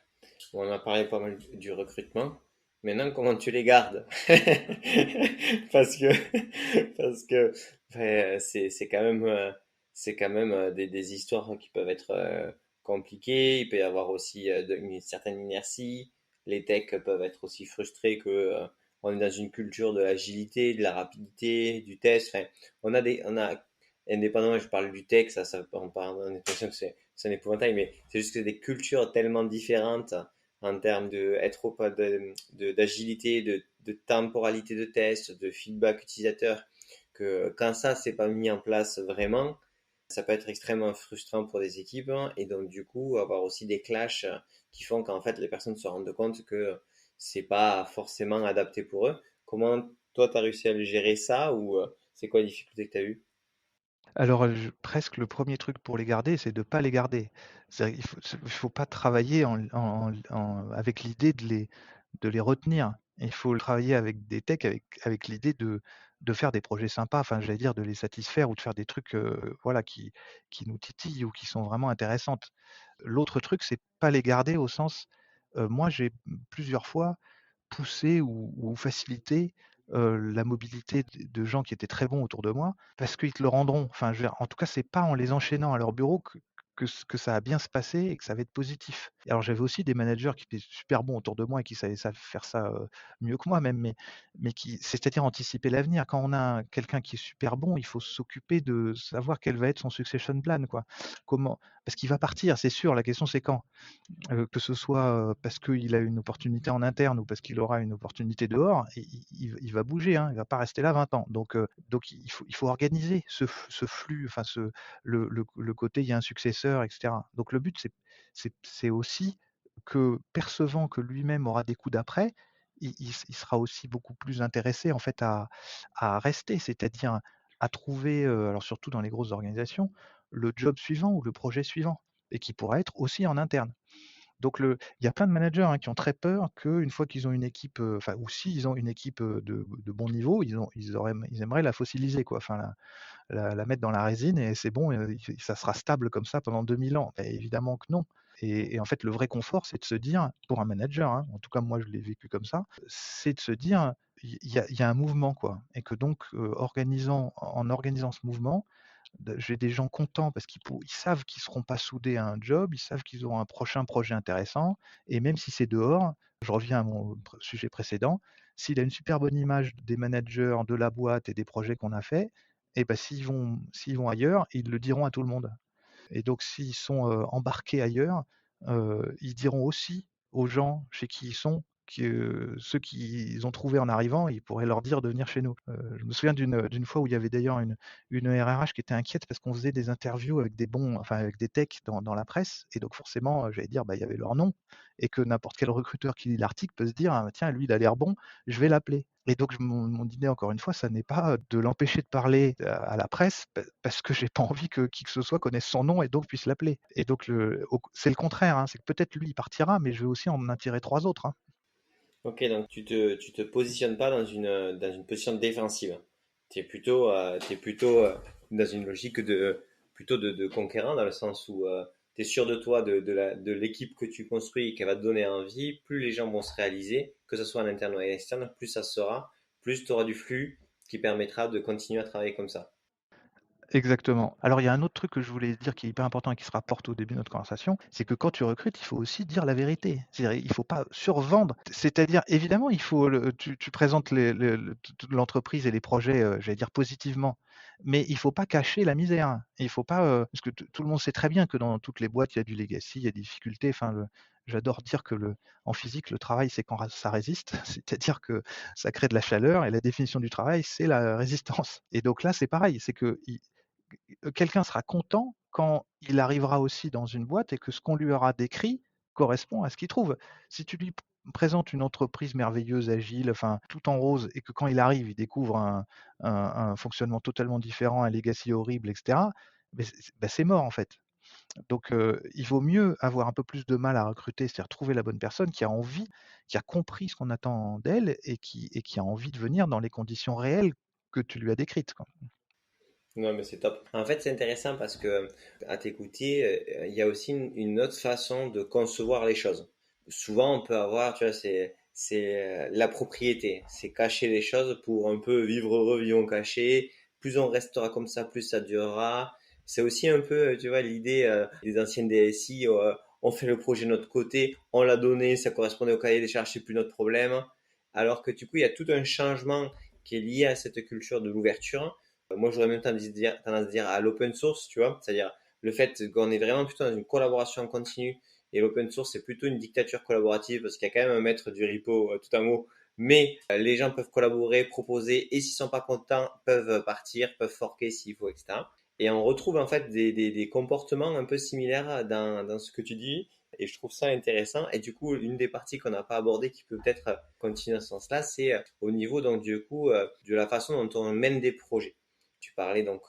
Bon, on a parlé pas mal du recrutement. Maintenant, comment tu les gardes? Parce que, parce que c'est quand même des histoires qui peuvent être compliquées. Il peut y avoir aussi une certaine inertie. Les techs peuvent être aussi frustrés que on est dans une culture de l'agilité, de la rapidité, du test. Enfin, on a, indépendamment, je parle du tech, on a l'impression que c'est un épouvantail, mais c'est juste que c'est des cultures tellement différentes en termes de être d'agilité, de temporalité de test, de feedback utilisateur, que quand ça c'est pas mis en place vraiment, ça peut être extrêmement frustrant pour des équipes hein, et donc du coup avoir aussi des clashs qui font qu'en fait les personnes se rendent compte que c'est pas forcément adapté pour eux. Comment toi tu as réussi à le gérer ça ou c'est quoi les difficultés que tu as eues? Alors, presque le premier truc pour les garder, c'est de pas les garder. C'est-à-dire il faut pas travailler avec l'idée de les retenir. Il faut travailler avec des techs avec l'idée de faire des projets sympas, enfin, j'allais dire de les satisfaire ou de faire des trucs, voilà, qui nous titillent ou qui sont vraiment intéressantes. L'autre truc, c'est pas les garder au sens, moi j'ai plusieurs fois poussé ou facilité, la mobilité de gens qui étaient très bons autour de moi, parce qu'ils te le rendront. Enfin, je veux dire, en tout cas, c'est pas en les enchaînant à leur bureau que ça va bien se passer et que ça va être positif. Et alors j'avais aussi des managers qui étaient super bons autour de moi et qui savaient ça faire ça, mieux que moi même, mais qui c'est-à-dire anticiper l'avenir. Quand on a quelqu'un qui est super bon, il faut s'occuper de savoir quel va être son succession plan, quoi. Comment parce qu'il va partir, c'est sûr, la question c'est quand? Que ce soit, parce qu'il a une opportunité en interne ou parce qu'il aura une opportunité dehors, il va bouger, hein, il va pas rester là 20 ans. Donc il faut organiser ce flux, enfin le côté il y a un successeur et cetera. Donc le but c'est aussi que percevant que lui-même aura des coups d'après, il sera aussi beaucoup plus intéressé en fait à rester, c'est-à-dire à trouver, alors surtout dans les grosses organisations, le job suivant ou le projet suivant et qui pourra être aussi en interne. Donc il y a plein de managers, hein, qui ont très peur qu'une fois qu'ils ont une équipe, enfin ou s'ils ont une équipe, de bon niveau, ils aimeraient la fossiliser quoi, enfin la mettre dans la résine et c'est bon, ça sera stable comme ça pendant 2000 ans. Beh, évidemment que non et en fait, le vrai confort, c'est de se dire, pour un manager, hein, en tout cas moi je l'ai vécu comme ça, c'est de se dire: «Il y a un mouvement quoi» et que donc, en organisant ce mouvement, j'ai des gens contents parce ils savent qu'ils ne seront pas soudés à un job, ils savent qu'ils auront un prochain projet intéressant et même si c'est dehors, je reviens à mon sujet précédent, s'il a une super bonne image des managers, de la boîte et des projets qu'on a faits, et ben s'ils vont ailleurs, ils le diront à tout le monde. Et donc s'ils sont, embarqués ailleurs, ils diront aussi aux gens chez qui ils sont que ceux qu'ils ont trouvés en arrivant, ils pourraient leur dire de venir chez nous. Je me souviens d'une fois où il y avait d'ailleurs une RH qui était inquiète parce qu'on faisait des interviews avec avec des techs dans la presse et donc forcément, j'allais dire, bah, il y avait leur nom et que n'importe quel recruteur qui lit l'article peut se dire: «Ah tiens, lui, il a l'air bon, je vais l'appeler». Et donc mon idée encore une fois, ça n'est pas de l'empêcher de parler à la presse parce que j'ai pas envie que qui que ce soit connaisse son nom et donc puisse l'appeler. Et donc c'est le contraire, hein, c'est que peut-être lui il partira, mais je vais aussi en attirer 3 autres, hein. Ok, donc tu te positionnes pas dans une position défensive. Tu es plutôt dans une logique plutôt de conquérant, dans le sens où tu es sûr de toi, de l'équipe que tu construis et qu'elle va te donner envie. Plus les gens vont se réaliser, que ce soit en interne ou en externe, plus ça sera, plus tu auras du flux qui permettra de continuer à travailler comme ça. Exactement. Alors il y a un autre truc que je voulais dire qui est hyper important et qui se rapporte au début de notre conversation, c'est que quand tu recrutes, il faut aussi dire la vérité. C'est-à-dire, il faut pas survendre. C'est-à-dire, évidemment, il faut tu présentes toute l'entreprise et les projets, j'allais dire positivement, mais il faut pas cacher la misère. Il faut pas, parce que tout le monde sait très bien que dans toutes les boîtes, il y a du legacy, il y a des difficultés. Enfin, j'adore dire que en physique, le travail, c'est quand ça résiste, c'est-à-dire que ça crée de la chaleur et la définition du travail, c'est la résistance. Et donc là, c'est pareil, c'est que quelqu'un sera content quand il arrivera aussi dans une boîte et que ce qu'on lui aura décrit correspond à ce qu'il trouve. Si tu lui présentes une entreprise merveilleuse, agile, enfin tout en rose, et que quand il arrive, il découvre un fonctionnement totalement différent, un legacy horrible, etc., ben c'est mort en fait. Donc il vaut mieux avoir un peu plus de mal à recruter, c'est-à-dire trouver la bonne personne qui a envie, qui a compris ce qu'on attend d'elle et qui a envie de venir dans les conditions réelles que tu lui as décrites, quoi. Non, mais c'est top. En fait, c'est intéressant parce que à t'écouter, il y a aussi une autre façon de concevoir les choses. Souvent, on peut avoir, tu vois, c'est la propriété, c'est cacher les choses pour un peu vivre heureux, vivons cachés. Plus on restera comme ça, plus ça durera. C'est aussi un peu, tu vois, l'idée des anciennes DSI, on fait le projet de notre côté, on l'a donné, ça correspondait au cahier des charges, c'est plus notre problème. Alors que du coup, il y a tout un changement qui est lié à cette culture de l'ouverture. Moi, j'aurais même tendance à dire à l'open source, tu vois, c'est-à-dire le fait qu'on est vraiment plutôt dans une collaboration continue et l'open source, c'est plutôt une dictature collaborative parce qu'il y a quand même un maître du repo tout en haut, mais les gens peuvent collaborer, proposer et s'ils sont pas contents, peuvent partir, peuvent forker s'il faut, etc. Et on retrouve en fait des comportements un peu similaires dans ce que tu dis et je trouve ça intéressant. Et du coup, une des parties qu'on n'a pas abordée qui peut peut-être continuer dans ce sens-là, c'est au niveau donc du coup de la façon dont on mène des projets. Tu parlais donc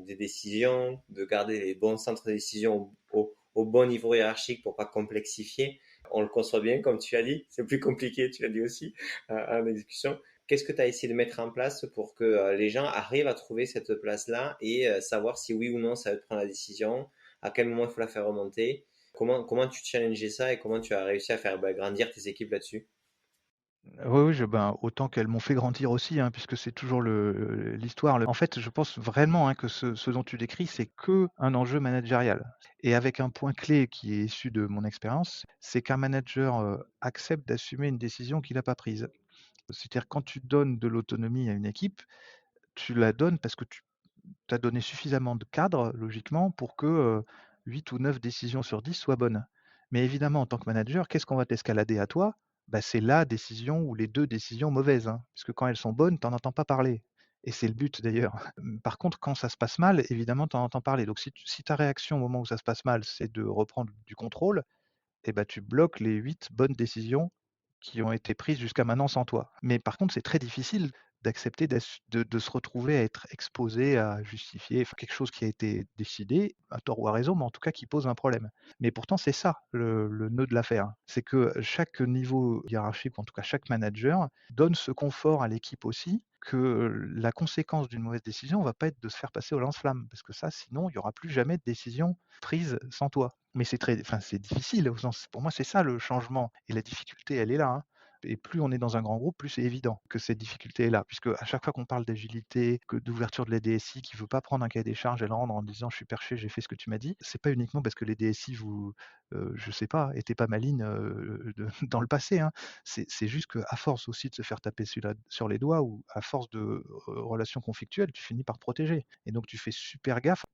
des décisions, de garder les bons centres de décision au bon niveau hiérarchique pour pas complexifier. On le conçoit bien, comme tu as dit. C'est plus compliqué, tu l'as dit aussi, en exécution. Qu'est-ce que tu as essayé de mettre en place pour que les gens arrivent à trouver cette place-là et savoir si oui ou non ça va te prendre la décision, à quel moment il faut la faire remonter. Comment tu challengeais ça et comment tu as réussi à faire grandir tes équipes là-dessus? Oui, oui, autant qu'elles m'ont fait grandir aussi, hein, puisque c'est toujours l'histoire. En fait, je pense vraiment, hein, que ce dont tu décris, c'est qu'un enjeu managérial et avec un point clé qui est issu de mon expérience, c'est qu'un manager, accepte d'assumer une décision qu'il n'a pas prise. C'est-à-dire quand tu donnes de l'autonomie à une équipe, tu la donnes parce que tu as donné suffisamment de cadre, logiquement, pour que, 8 ou 9 décisions sur 10 soient bonnes. Mais évidemment, en tant que manager, qu'est-ce qu'on va t'escalader à toi? Bah, c'est la décision ou les 2 décisions mauvaises, hein, puisque quand elles sont bonnes, tu en entends pas parler et c'est le but d'ailleurs. Par contre, quand ça se passe mal, évidemment, tu en entends parler. Donc si ta réaction au moment où ça se passe mal, c'est de reprendre du contrôle, et bah, tu bloques les 8 bonnes décisions qui ont été prises jusqu'à maintenant sans toi. Mais par contre, c'est très difficile d'accepter de se retrouver à être exposé, à justifier enfin, quelque chose qui a été décidé, à tort ou à raison, mais en tout cas qui pose un problème. Mais pourtant, c'est ça le nœud de l'affaire. C'est que chaque niveau hiérarchique, ou en tout cas chaque manager, donne ce confort à l'équipe aussi que la conséquence d'une mauvaise décision ne va pas être de se faire passer au lance-flamme, parce que ça, sinon, il n'y aura plus jamais de décision prise sans toi. Mais c'est difficile au sens pour moi, c'est ça le changement et la difficulté, elle est là, hein. Et plus on est dans un grand groupe, plus c'est évident que cette difficulté est là. Puisque à chaque fois qu'on parle d'agilité, que d'ouverture de la DSI qui veut pas prendre un cahier des charges et le rendre en disant: «Je suis perché, j'ai fait ce que tu m'as dit», c'est pas uniquement parce que les DSI je sais pas, étaient pas malines, de dans le passé, hein. C'est juste qu'à force aussi de se faire taper sur les doigts ou à force de, relations conflictuelles, tu finis par te protéger et donc tu fais super gaffe.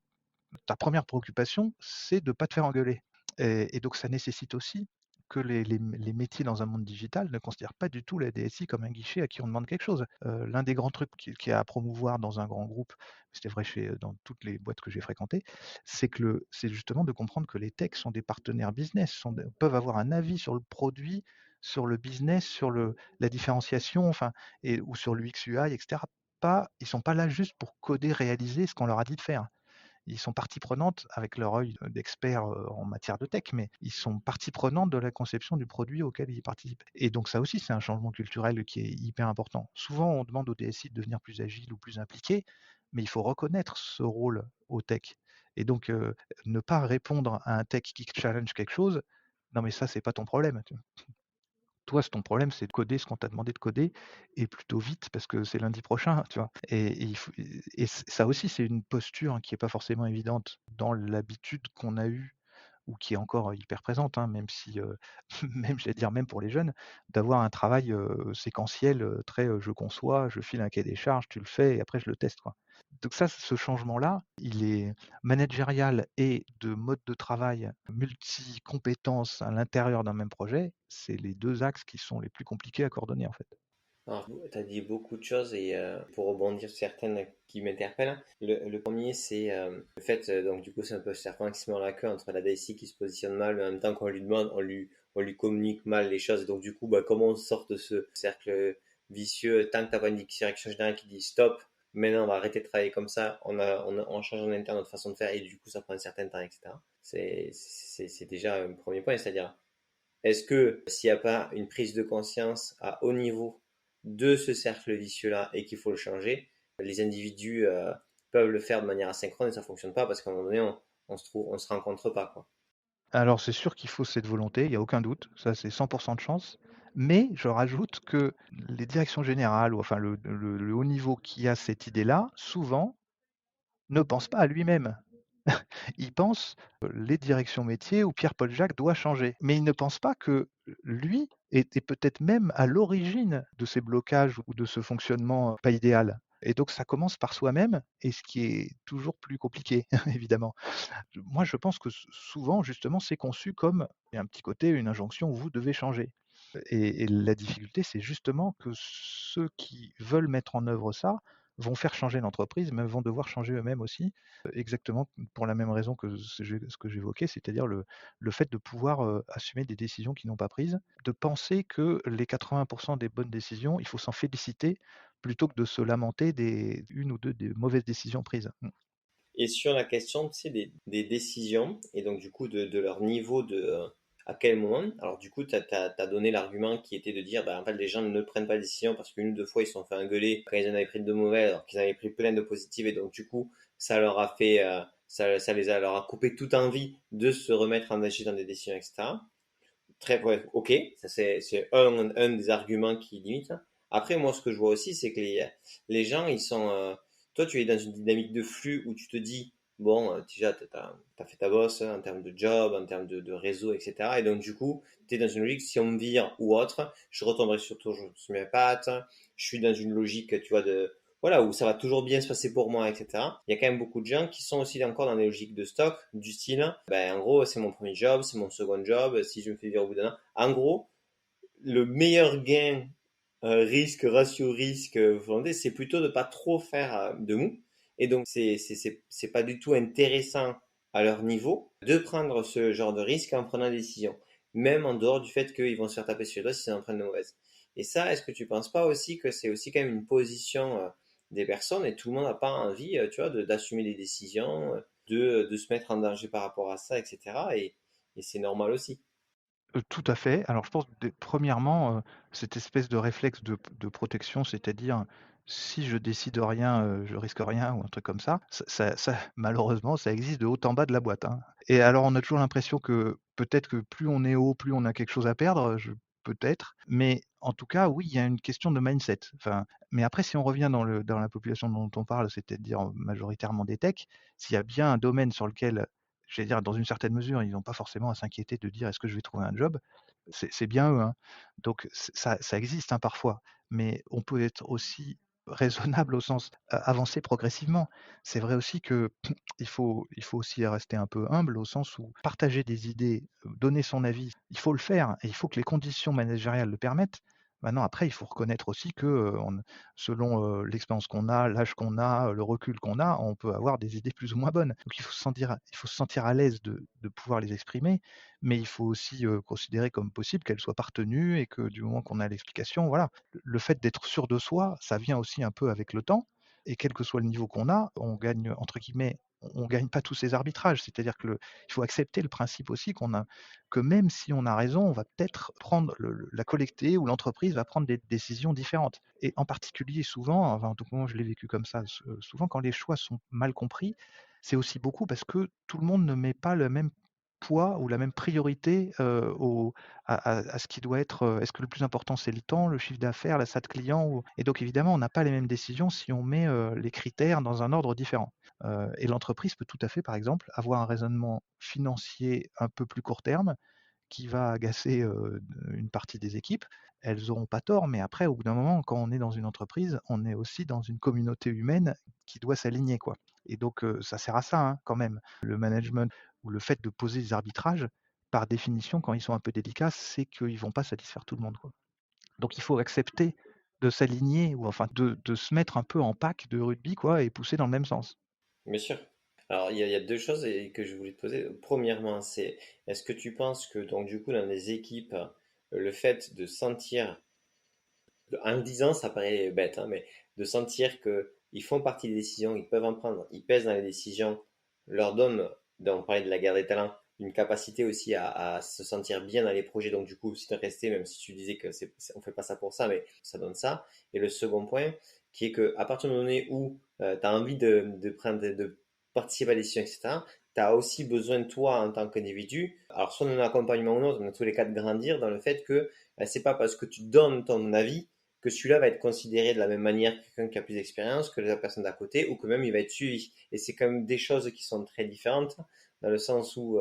Ta première préoccupation, c'est de ne pas te faire engueuler et donc ça nécessite aussi que les métiers dans un monde digital ne considèrent pas du tout la DSI comme un guichet à qui on demande quelque chose. L'un des grands trucs qui est à promouvoir dans un grand groupe, c'était vrai dans toutes les boîtes que j'ai fréquentées, c'est justement de comprendre que les techs sont des partenaires business, peuvent avoir un avis sur le produit, sur le business, sur la différenciation, enfin ou sur l'UX, UI et cetera. Ils sont pas là juste pour coder, réaliser ce qu'on leur a dit de faire. Ils sont partie prenante avec leur œil d'expert, en matière de tech, mais ils sont partie prenante de la conception du produit auquel ils participent. Et donc ça aussi, c'est un changement culturel qui est hyper important. Souvent, on demande aux DSI de devenir plus agiles ou plus impliqués, mais il faut reconnaître ce rôle aux tech. Et donc, ne pas répondre à un tech qui challenge quelque chose, non mais ça, c'est pas ton problème. Toi, ton problème, c'est de coder ce qu'on t'a demandé de coder et plutôt vite parce que c'est lundi prochain, tu vois? Et il faut et ça aussi, c'est une posture, hein, qui est pas forcément évidente dans l'habitude qu'on a eue ou qui est encore hyper présente, hein, même si, même j'allais dire même pour les jeunes, d'avoir un travail, séquentiel, très, je conçois, je file un cahier des charges, tu le fais et après je le teste, quoi. Donc ça, ce changement-là, il est managérial et de mode de travail multi-compétences à l'intérieur d'un même projet, c'est les 2 axes qui sont les plus compliqués à coordonner, en fait. Alors, tu as dit beaucoup de choses et pour rebondir sur certaines qui m'interpellent, le premier c'est le fait, donc du coup c'est un peu serpent qui se mord la queue entre la DSI qui se positionne mal, mais en même temps qu'on lui demande, on lui communique mal les choses, et donc du coup comment on sort de ce cercle vicieux tant que tu n'as pas une direction générale qui dit stop, maintenant on va arrêter de travailler comme ça, on change en interne notre façon de faire et du coup ça prend un certain temps, etc. C'est déjà un premier point, c'est-à-dire est-ce que s'il n'y a pas une prise de conscience à haut niveau de ce cercle vicieux-là et qu'il faut le changer, les individus peuvent le faire de manière asynchrone et ça ne fonctionne pas parce qu'à un moment donné, on se rencontre pas, quoi. Alors c'est sûr qu'il faut cette volonté, il y a aucun doute, ça c'est 100 de chance, mais je rajoute que les directions générales ou enfin le haut niveau qui a cette idée-là, souvent, ne pense pas à lui-même. Il pense, les directions métiers où Pierre-Paul Jacques doit changer. Mais il ne pense pas que lui était peut-être même à l'origine de ces blocages ou de ce fonctionnement, pas idéal. Et donc ça commence par soi-même et ce qui est toujours plus compliqué évidemment. Moi je pense que souvent justement c'est conçu comme il y a un petit côté, une injonction: «Vous devez changer». Et la difficulté, c'est justement que ceux qui veulent mettre en œuvre ça vont faire changer l'entreprise, mais vont devoir changer eux-mêmes aussi, exactement pour la même raison que ce que j'évoquais, c'est-à-dire le fait de pouvoir, assumer des décisions qu'ils n'ont pas prises, de penser que les 80 des bonnes décisions, il faut s'en féliciter plutôt que de se lamenter des 1 ou 2 des mauvaises décisions prises. Mmh. Et sur la question, tu sais, des décisions, et donc du coup de leur niveau de à quel moment, alors du coup, tu as donné l'argument qui était de dire, bah, en fait, les gens ne prennent pas de décision parce qu'une ou deux fois, ils se sont fait engueuler quand ils en avaient pris de mauvaises, alors qu'ils en avaient pris plein de positives, et donc du coup, ça leur a fait, ça leur a coupé toute envie de se remettre en agir dans des décisions, etc. Très, ouais, ok, ça c'est un des arguments qui limite. Après, moi, ce que je vois aussi, c'est que les gens, ils sont. Toi, tu es dans une dynamique de flux où tu te dis, bon, déjà, t'as fait ta bosse hein, en termes de job, en termes de réseau, etc. Et donc, du coup, tu es dans une logique, si on me vire ou autre, je retomberai sur mes pattes. Je suis dans une logique, tu vois, de. Voilà, où ça va toujours bien se passer pour moi, etc. Il y a quand même beaucoup de gens qui sont aussi encore dans des logiques de stock, du style, ben, en gros, c'est mon premier job, c'est mon second job, si je me fais virer au bout d'un an. En gros, le meilleur gain risque, ratio risque volonté, c'est plutôt de pas trop faire de mou. Et donc, c'est pas du tout intéressant à leur niveau de prendre ce genre de risque en prenant des décisions. Même en dehors du fait qu'ils vont se faire taper sur les doigts si c'est en train de mauvaise. Et ça, est-ce que tu penses pas aussi que c'est aussi quand même une position des personnes et tout le monde n'a pas envie, tu vois, d'assumer des décisions, de se mettre en danger par rapport à ça, etc. Et c'est normal aussi. Tout à fait. Alors je pense premièrement, cette espèce de réflexe de protection, c'est-à-dire si je décide rien, je risque rien ou un truc comme ça malheureusement ça existe de haut en bas de la boîte, hein. Et alors on a toujours l'impression que peut-être que plus on est haut, plus on a quelque chose à perdre, peut-être, mais en tout cas oui, il y a une question de mindset. Enfin, mais après si on revient dans la population dont on parle, c'est-à-dire majoritairement des techs, s'il y a bien un domaine sur lequel je vais dire, dans une certaine mesure, ils n'ont pas forcément à s'inquiéter de dire: «Est-ce que je vais trouver un job?» C'est bien eux, hein. Donc ça existe, hein, parfois, mais on peut être aussi raisonnable au sens, avancer progressivement. C'est vrai aussi que il faut aussi rester un peu humble au sens où partager des idées, donner son avis, il faut le faire et il faut que les conditions managériales le permettent. Maintenant après, il faut reconnaître aussi que, selon, l'expérience qu'on a, l'âge qu'on a, le recul qu'on a, on peut avoir des idées plus ou moins bonnes. Donc il faut se sentir à l'aise de pouvoir les exprimer, mais il faut aussi, considérer comme possible qu'elles soient partenues et que du moment qu'on a l'explication, voilà. Le fait d'être sûr de soi, ça vient aussi un peu avec le temps et quel que soit le niveau qu'on a, on gagne entre guillemets, on gagne pas tous ces arbitrages. C'est-à-dire que il faut accepter le principe aussi que même si on a raison, on va peut-être prendre la collecter ou l'entreprise va prendre des décisions différentes. Et en particulier souvent, enfin en tout cas moi je l'ai vécu comme ça, souvent quand les choix sont mal compris, c'est aussi beaucoup parce que tout le monde ne met pas le même poids ou la même priorité, à ce qui doit être, est-ce que le plus important c'est le temps, le chiffre d'affaires, la SAT client ou et donc évidemment on n'a pas les mêmes décisions si on met, les critères dans un ordre différent. Et l'entreprise peut tout à fait par exemple avoir un raisonnement financier un peu plus court terme qui va agacer, une partie des équipes. Elles auront pas tort, mais après au bout d'un moment, quand on est dans une entreprise, on est aussi dans une communauté humaine qui doit s'aligner, quoi. Et donc, ça sert à ça, hein, quand même. Le management ou le fait de poser des arbitrages, par définition, quand ils sont un peu délicats, c'est qu'ils vont pas satisfaire tout le monde, quoi. Donc il faut accepter de s'aligner ou enfin de se mettre un peu en pack de rugby, quoi, et pousser dans le même sens. Bien sûr. Alors, il y a deux choses que je voulais te poser. Premièrement, c'est est-ce que tu penses que, donc, du coup, dans les équipes, le fait de sentir, en le disant, ça paraît bête, hein, mais de sentir qu'ils font partie des décisions, ils peuvent en prendre, ils pèsent dans les décisions, leur donne, donc, on parlait de la guerre des talents, une capacité aussi à se sentir bien dans les projets. Donc, du coup, si tu resté, même si tu disais que on fait pas ça pour ça, mais ça donne ça. Et le second point, qui est que à partir du moment où tu as envie de participer à des décisions, etc., tu as aussi besoin de toi en tant qu'individu, alors soit dans un accompagnement ou non, dans tous les cas de grandir dans le fait que c'est pas parce que tu donnes ton avis que celui-là va être considéré de la même manière que quelqu'un qui a plus d'expérience, que la personne d'à côté, ou que même il va être suivi. Et c'est quand même des choses qui sont très différentes, dans le sens où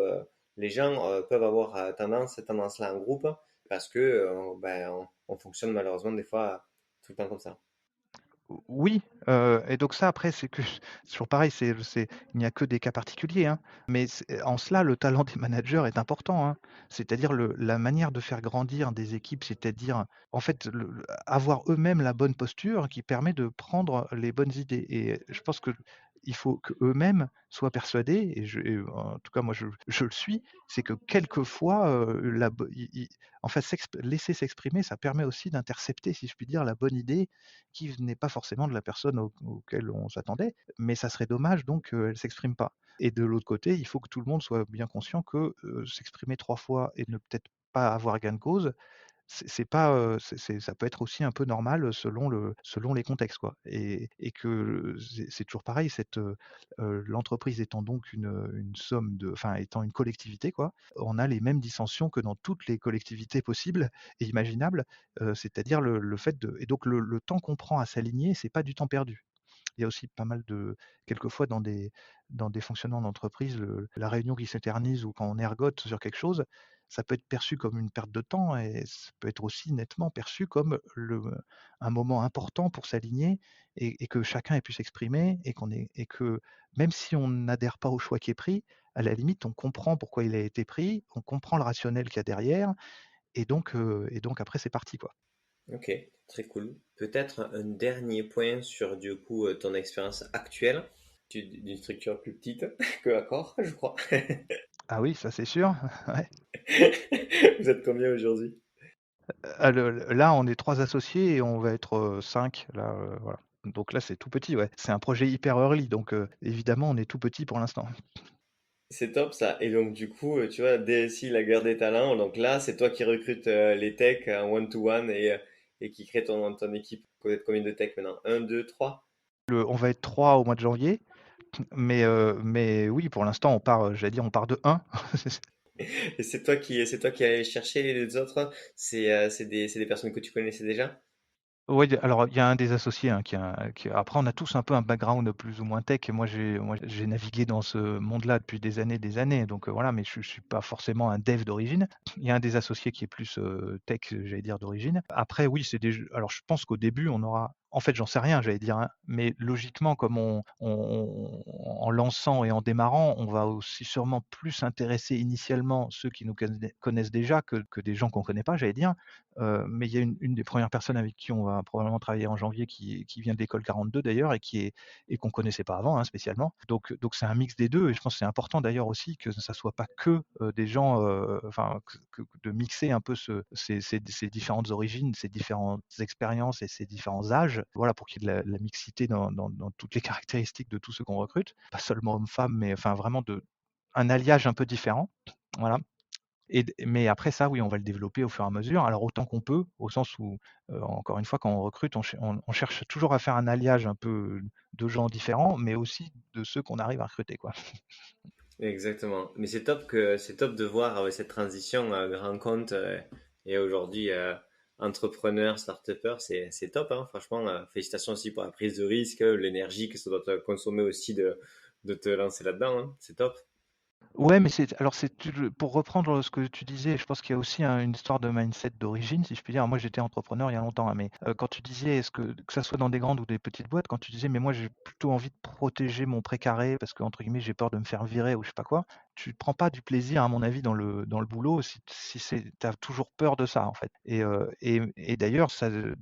les gens peuvent avoir cette tendance-là en groupe, parce que ben, on fonctionne malheureusement des fois tout le temps comme ça. Oui, et donc ça après c'est que c'est toujours pareil, il n'y a que des cas particuliers, hein, mais en cela le talent des managers est important, hein. C'est-à-dire la manière de faire grandir des équipes, c'est-à-dire en fait avoir eux-mêmes la bonne posture qui permet de prendre les bonnes idées et je pense que il faut qu'eux-mêmes soient persuadés en tout cas moi je le suis, c'est que quelquefois, la bo i en fait laisser s'exprimer, ça permet aussi d'intercepter, si je puis dire, la bonne idée qui venait pas forcément de la personne auquel on s'attendait, mais ça serait dommage donc qu'elle ne s'exprime pas. Et de l'autre côté, il faut que tout le monde soit bien conscient que, s'exprimer 3 fois et ne peut-être pas avoir gain de cause, c'est pas, ça peut être aussi un peu normal, selon les contextes, quoi, et que c'est toujours pareil, l'entreprise étant donc une somme de enfin, étant une collectivité, quoi, on a les mêmes dissensions que dans toutes les collectivités possibles et imaginables, c'est-à-dire le fait de et donc le temps qu'on prend à s'aligner, c'est pas du temps perdu. Il y a aussi pas mal de quelquefois dans des fonctionnements d'entreprise, la réunion qui s'éternise ou quand on ergote sur quelque chose, ça peut être perçu comme une perte de temps et ça peut être aussi nettement perçu comme un moment important pour s'aligner et que chacun ait pu s'exprimer et que même si on n'adhère pas au choix qui est pris, à la limite, on comprend pourquoi il a été pris, on comprend le rationnel qu'il y a derrière et donc après c'est parti, quoi. Ok, très cool. Peut-être un dernier point sur du coup ton expérience actuelle, d'une structure plus petite que Accor, je crois. Ah oui, ça c'est sûr, ouais. Vous êtes combien aujourd'hui? Là, on est 3 associés et on va être, 5 là, voilà. Donc là, c'est tout petit, ouais. C'est un projet hyper early donc évidemment, on est tout petit pour l'instant. C'est top ça. Et donc du coup, tu vois, DSI, la guerre des talents, donc là, c'est toi qui recrutes les techs en one-to-one et qui crée ton équipe. Vous êtes combien de techs maintenant? Un, 2, 3. On va être 3 au mois de janvier, mais oui, pour l'instant, j'allais dire, on part de 1. Et c'est toi qui allais chercher les autres. C'est des personnes que tu connaissais déjà? Oui, alors il y a un des associés, hein, après on a tous un peu un background plus ou moins tech et moi j'ai navigué dans ce monde-là depuis des années, donc voilà, mais je suis pas forcément un dev d'origine. Il y a un des associés qui est plus, tech, j'allais dire d'origine. Après oui, alors je pense qu'au début on aura en fait, j'en sais rien, j'allais dire, hein, mais logiquement comme en lançant et en démarrant, on va aussi sûrement plus intéresser initialement ceux qui nous connaissent déjà que des gens qu'on connaît pas, j'allais dire. Mais il y a une des premières personnes avec qui on va probablement travailler en janvier qui vient de l'école 42 d'ailleurs et qu'on connaissait pas avant, hein, spécialement. Donc c'est un mix des 2 et je pense que c'est important d'ailleurs aussi que ça soit pas que, des gens, enfin de mixer un peu ces différentes origines, ces différentes expériences et ces différents âges. Voilà, pour qu'il y ait de la mixité dans toutes les caractéristiques de tous ceux qu'on recrute. Pas seulement hommes-femmes, mais enfin vraiment un alliage un peu différent. Voilà. Mais après ça, oui, on va le développer au fur et à mesure. Alors autant qu'on peut, au sens où, encore une fois, quand on recrute, on cherche toujours à faire un alliage un peu de gens différents, mais aussi de ceux qu'on arrive à recruter, quoi. Exactement. Mais c'est top de voir cette transition grand compte et aujourd'hui entrepreneur, start-upper, c'est top, hein. Franchement, félicitations aussi pour la prise de risque, l'énergie que ça doit te consommer aussi de te lancer là-dedans, hein. C'est top. Ouais, mais pour reprendre ce que tu disais, je pense qu'il y a aussi une histoire de mindset d'origine, si je puis dire. Moi, j'étais entrepreneur il y a longtemps, hein, mais quand tu disais, est-ce que ça soit dans des grandes ou des petites boîtes, quand tu disais, mais moi, j'ai plutôt envie de protéger mon précaré parce que, entre guillemets, j'ai peur de me faire virer ou je sais pas quoi, tu ne prends pas du plaisir, à mon avis, dans le boulot si tu as toujours peur de ça, en fait. Et d'ailleurs,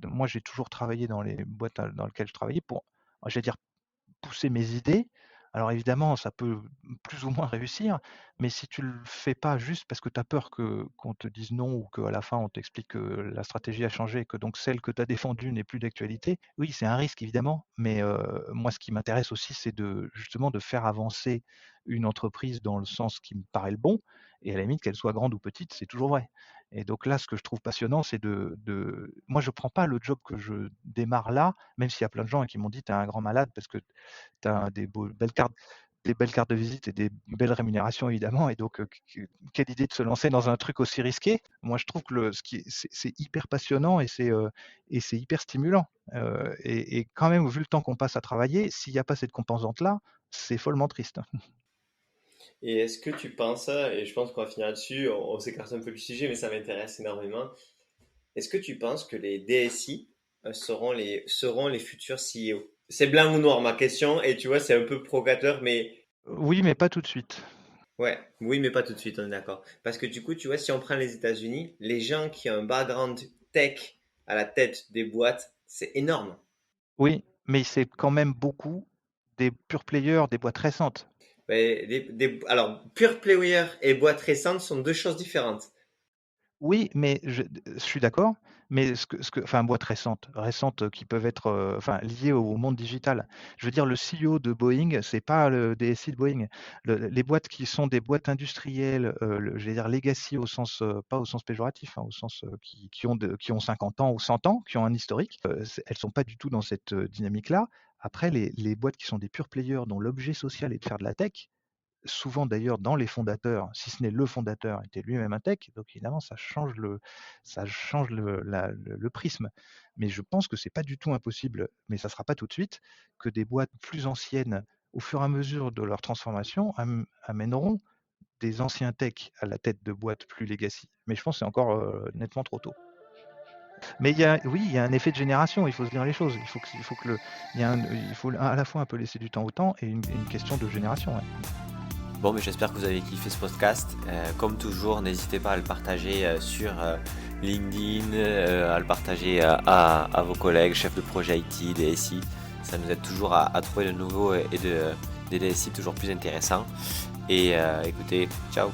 moi, j'ai toujours travaillé dans les boîtes dans lesquelles je travaillais pour, j'allais dire, pousser mes idées. Alors évidemment, ça peut plus ou moins réussir, mais si tu le fais pas juste parce que tu as peur qu'on te dise non ou qu'à la fin on t'explique que la stratégie a changé et que donc celle que tu as défendue n'est plus d'actualité, oui, c'est un risque évidemment, mais moi ce qui m'intéresse aussi, c'est justement de faire avancer une entreprise dans le sens qui me paraît le bon, et à la limite qu'elle soit grande ou petite, c'est toujours vrai. Et donc là, ce que je trouve passionnant, c'est moi je prends pas le job que je démarre là, même s'il y a plein de gens qui m'ont dit: «Tu es un grand malade parce que tu as des belles cartes de visite et des belles rémunérations évidemment et donc quelle idée de se lancer dans un truc aussi risqué. Moi je trouve que c'est hyper passionnant et c'est hyper stimulant. Et quand même, vu le temps qu'on passe à travailler, s'il n'y a pas cette composante-là, c'est follement triste. Et est-ce que tu penses, et je pense qu'on va finir là-dessus, on s'écarte un peu du sujet, mais ça m'intéresse énormément. Est-ce que tu penses que les DSI seront les futurs CEO? C'est blanc ou noir ma question, et tu vois, c'est un peu provocateur, mais Oui, mais pas tout de suite. ouais, oui, mais pas tout de suite, on est d'accord. Parce que du coup, tu vois, si on prend les États-Unis, les gens qui ont un background tech à la tête des boîtes, c'est énorme. Oui, mais c'est quand même beaucoup des pure players, des boîtes récentes. Alors, pure player et boîte récente sont deux choses différentes. Oui, mais je suis d'accord, mais enfin, boîtes récentes, qui peuvent être, enfin, liées au monde digital. Je veux dire, le CEO de Boeing, c'est pas le DSI de Boeing. Les boîtes qui sont des boîtes industrielles, je vais dire legacy au sens, pas au sens péjoratif, hein, au sens, qui ont 50 ans ou 100 ans, qui ont un historique, elles sont pas du tout dans cette, dynamique-là. Après les boîtes qui sont des pure players dont l'objet social est de faire de la tech, souvent d'ailleurs dans les fondateurs, si ce n'est le fondateur était lui-même un tech, donc évidemment ça change le prisme. Mais je pense que c'est pas du tout impossible, mais ça sera pas tout de suite, que des boîtes plus anciennes, au fur et à mesure de leur transformation, amèneront des anciens tech à la tête de boîtes plus legacy. Mais je pense que c'est encore nettement trop tôt. Mais oui, il y a un effet de génération, il faut se dire les choses. Il faut à la fois un peu laisser du temps au temps et une question de génération. Ouais. Bon, mais j'espère que vous avez kiffé ce podcast. Comme toujours, n'hésitez pas à le partager sur LinkedIn, à le partager à vos collègues, chefs de projet IT, DSI. Ça nous aide toujours à trouver de nouveaux des DSI toujours plus intéressants. Et écoutez, ciao!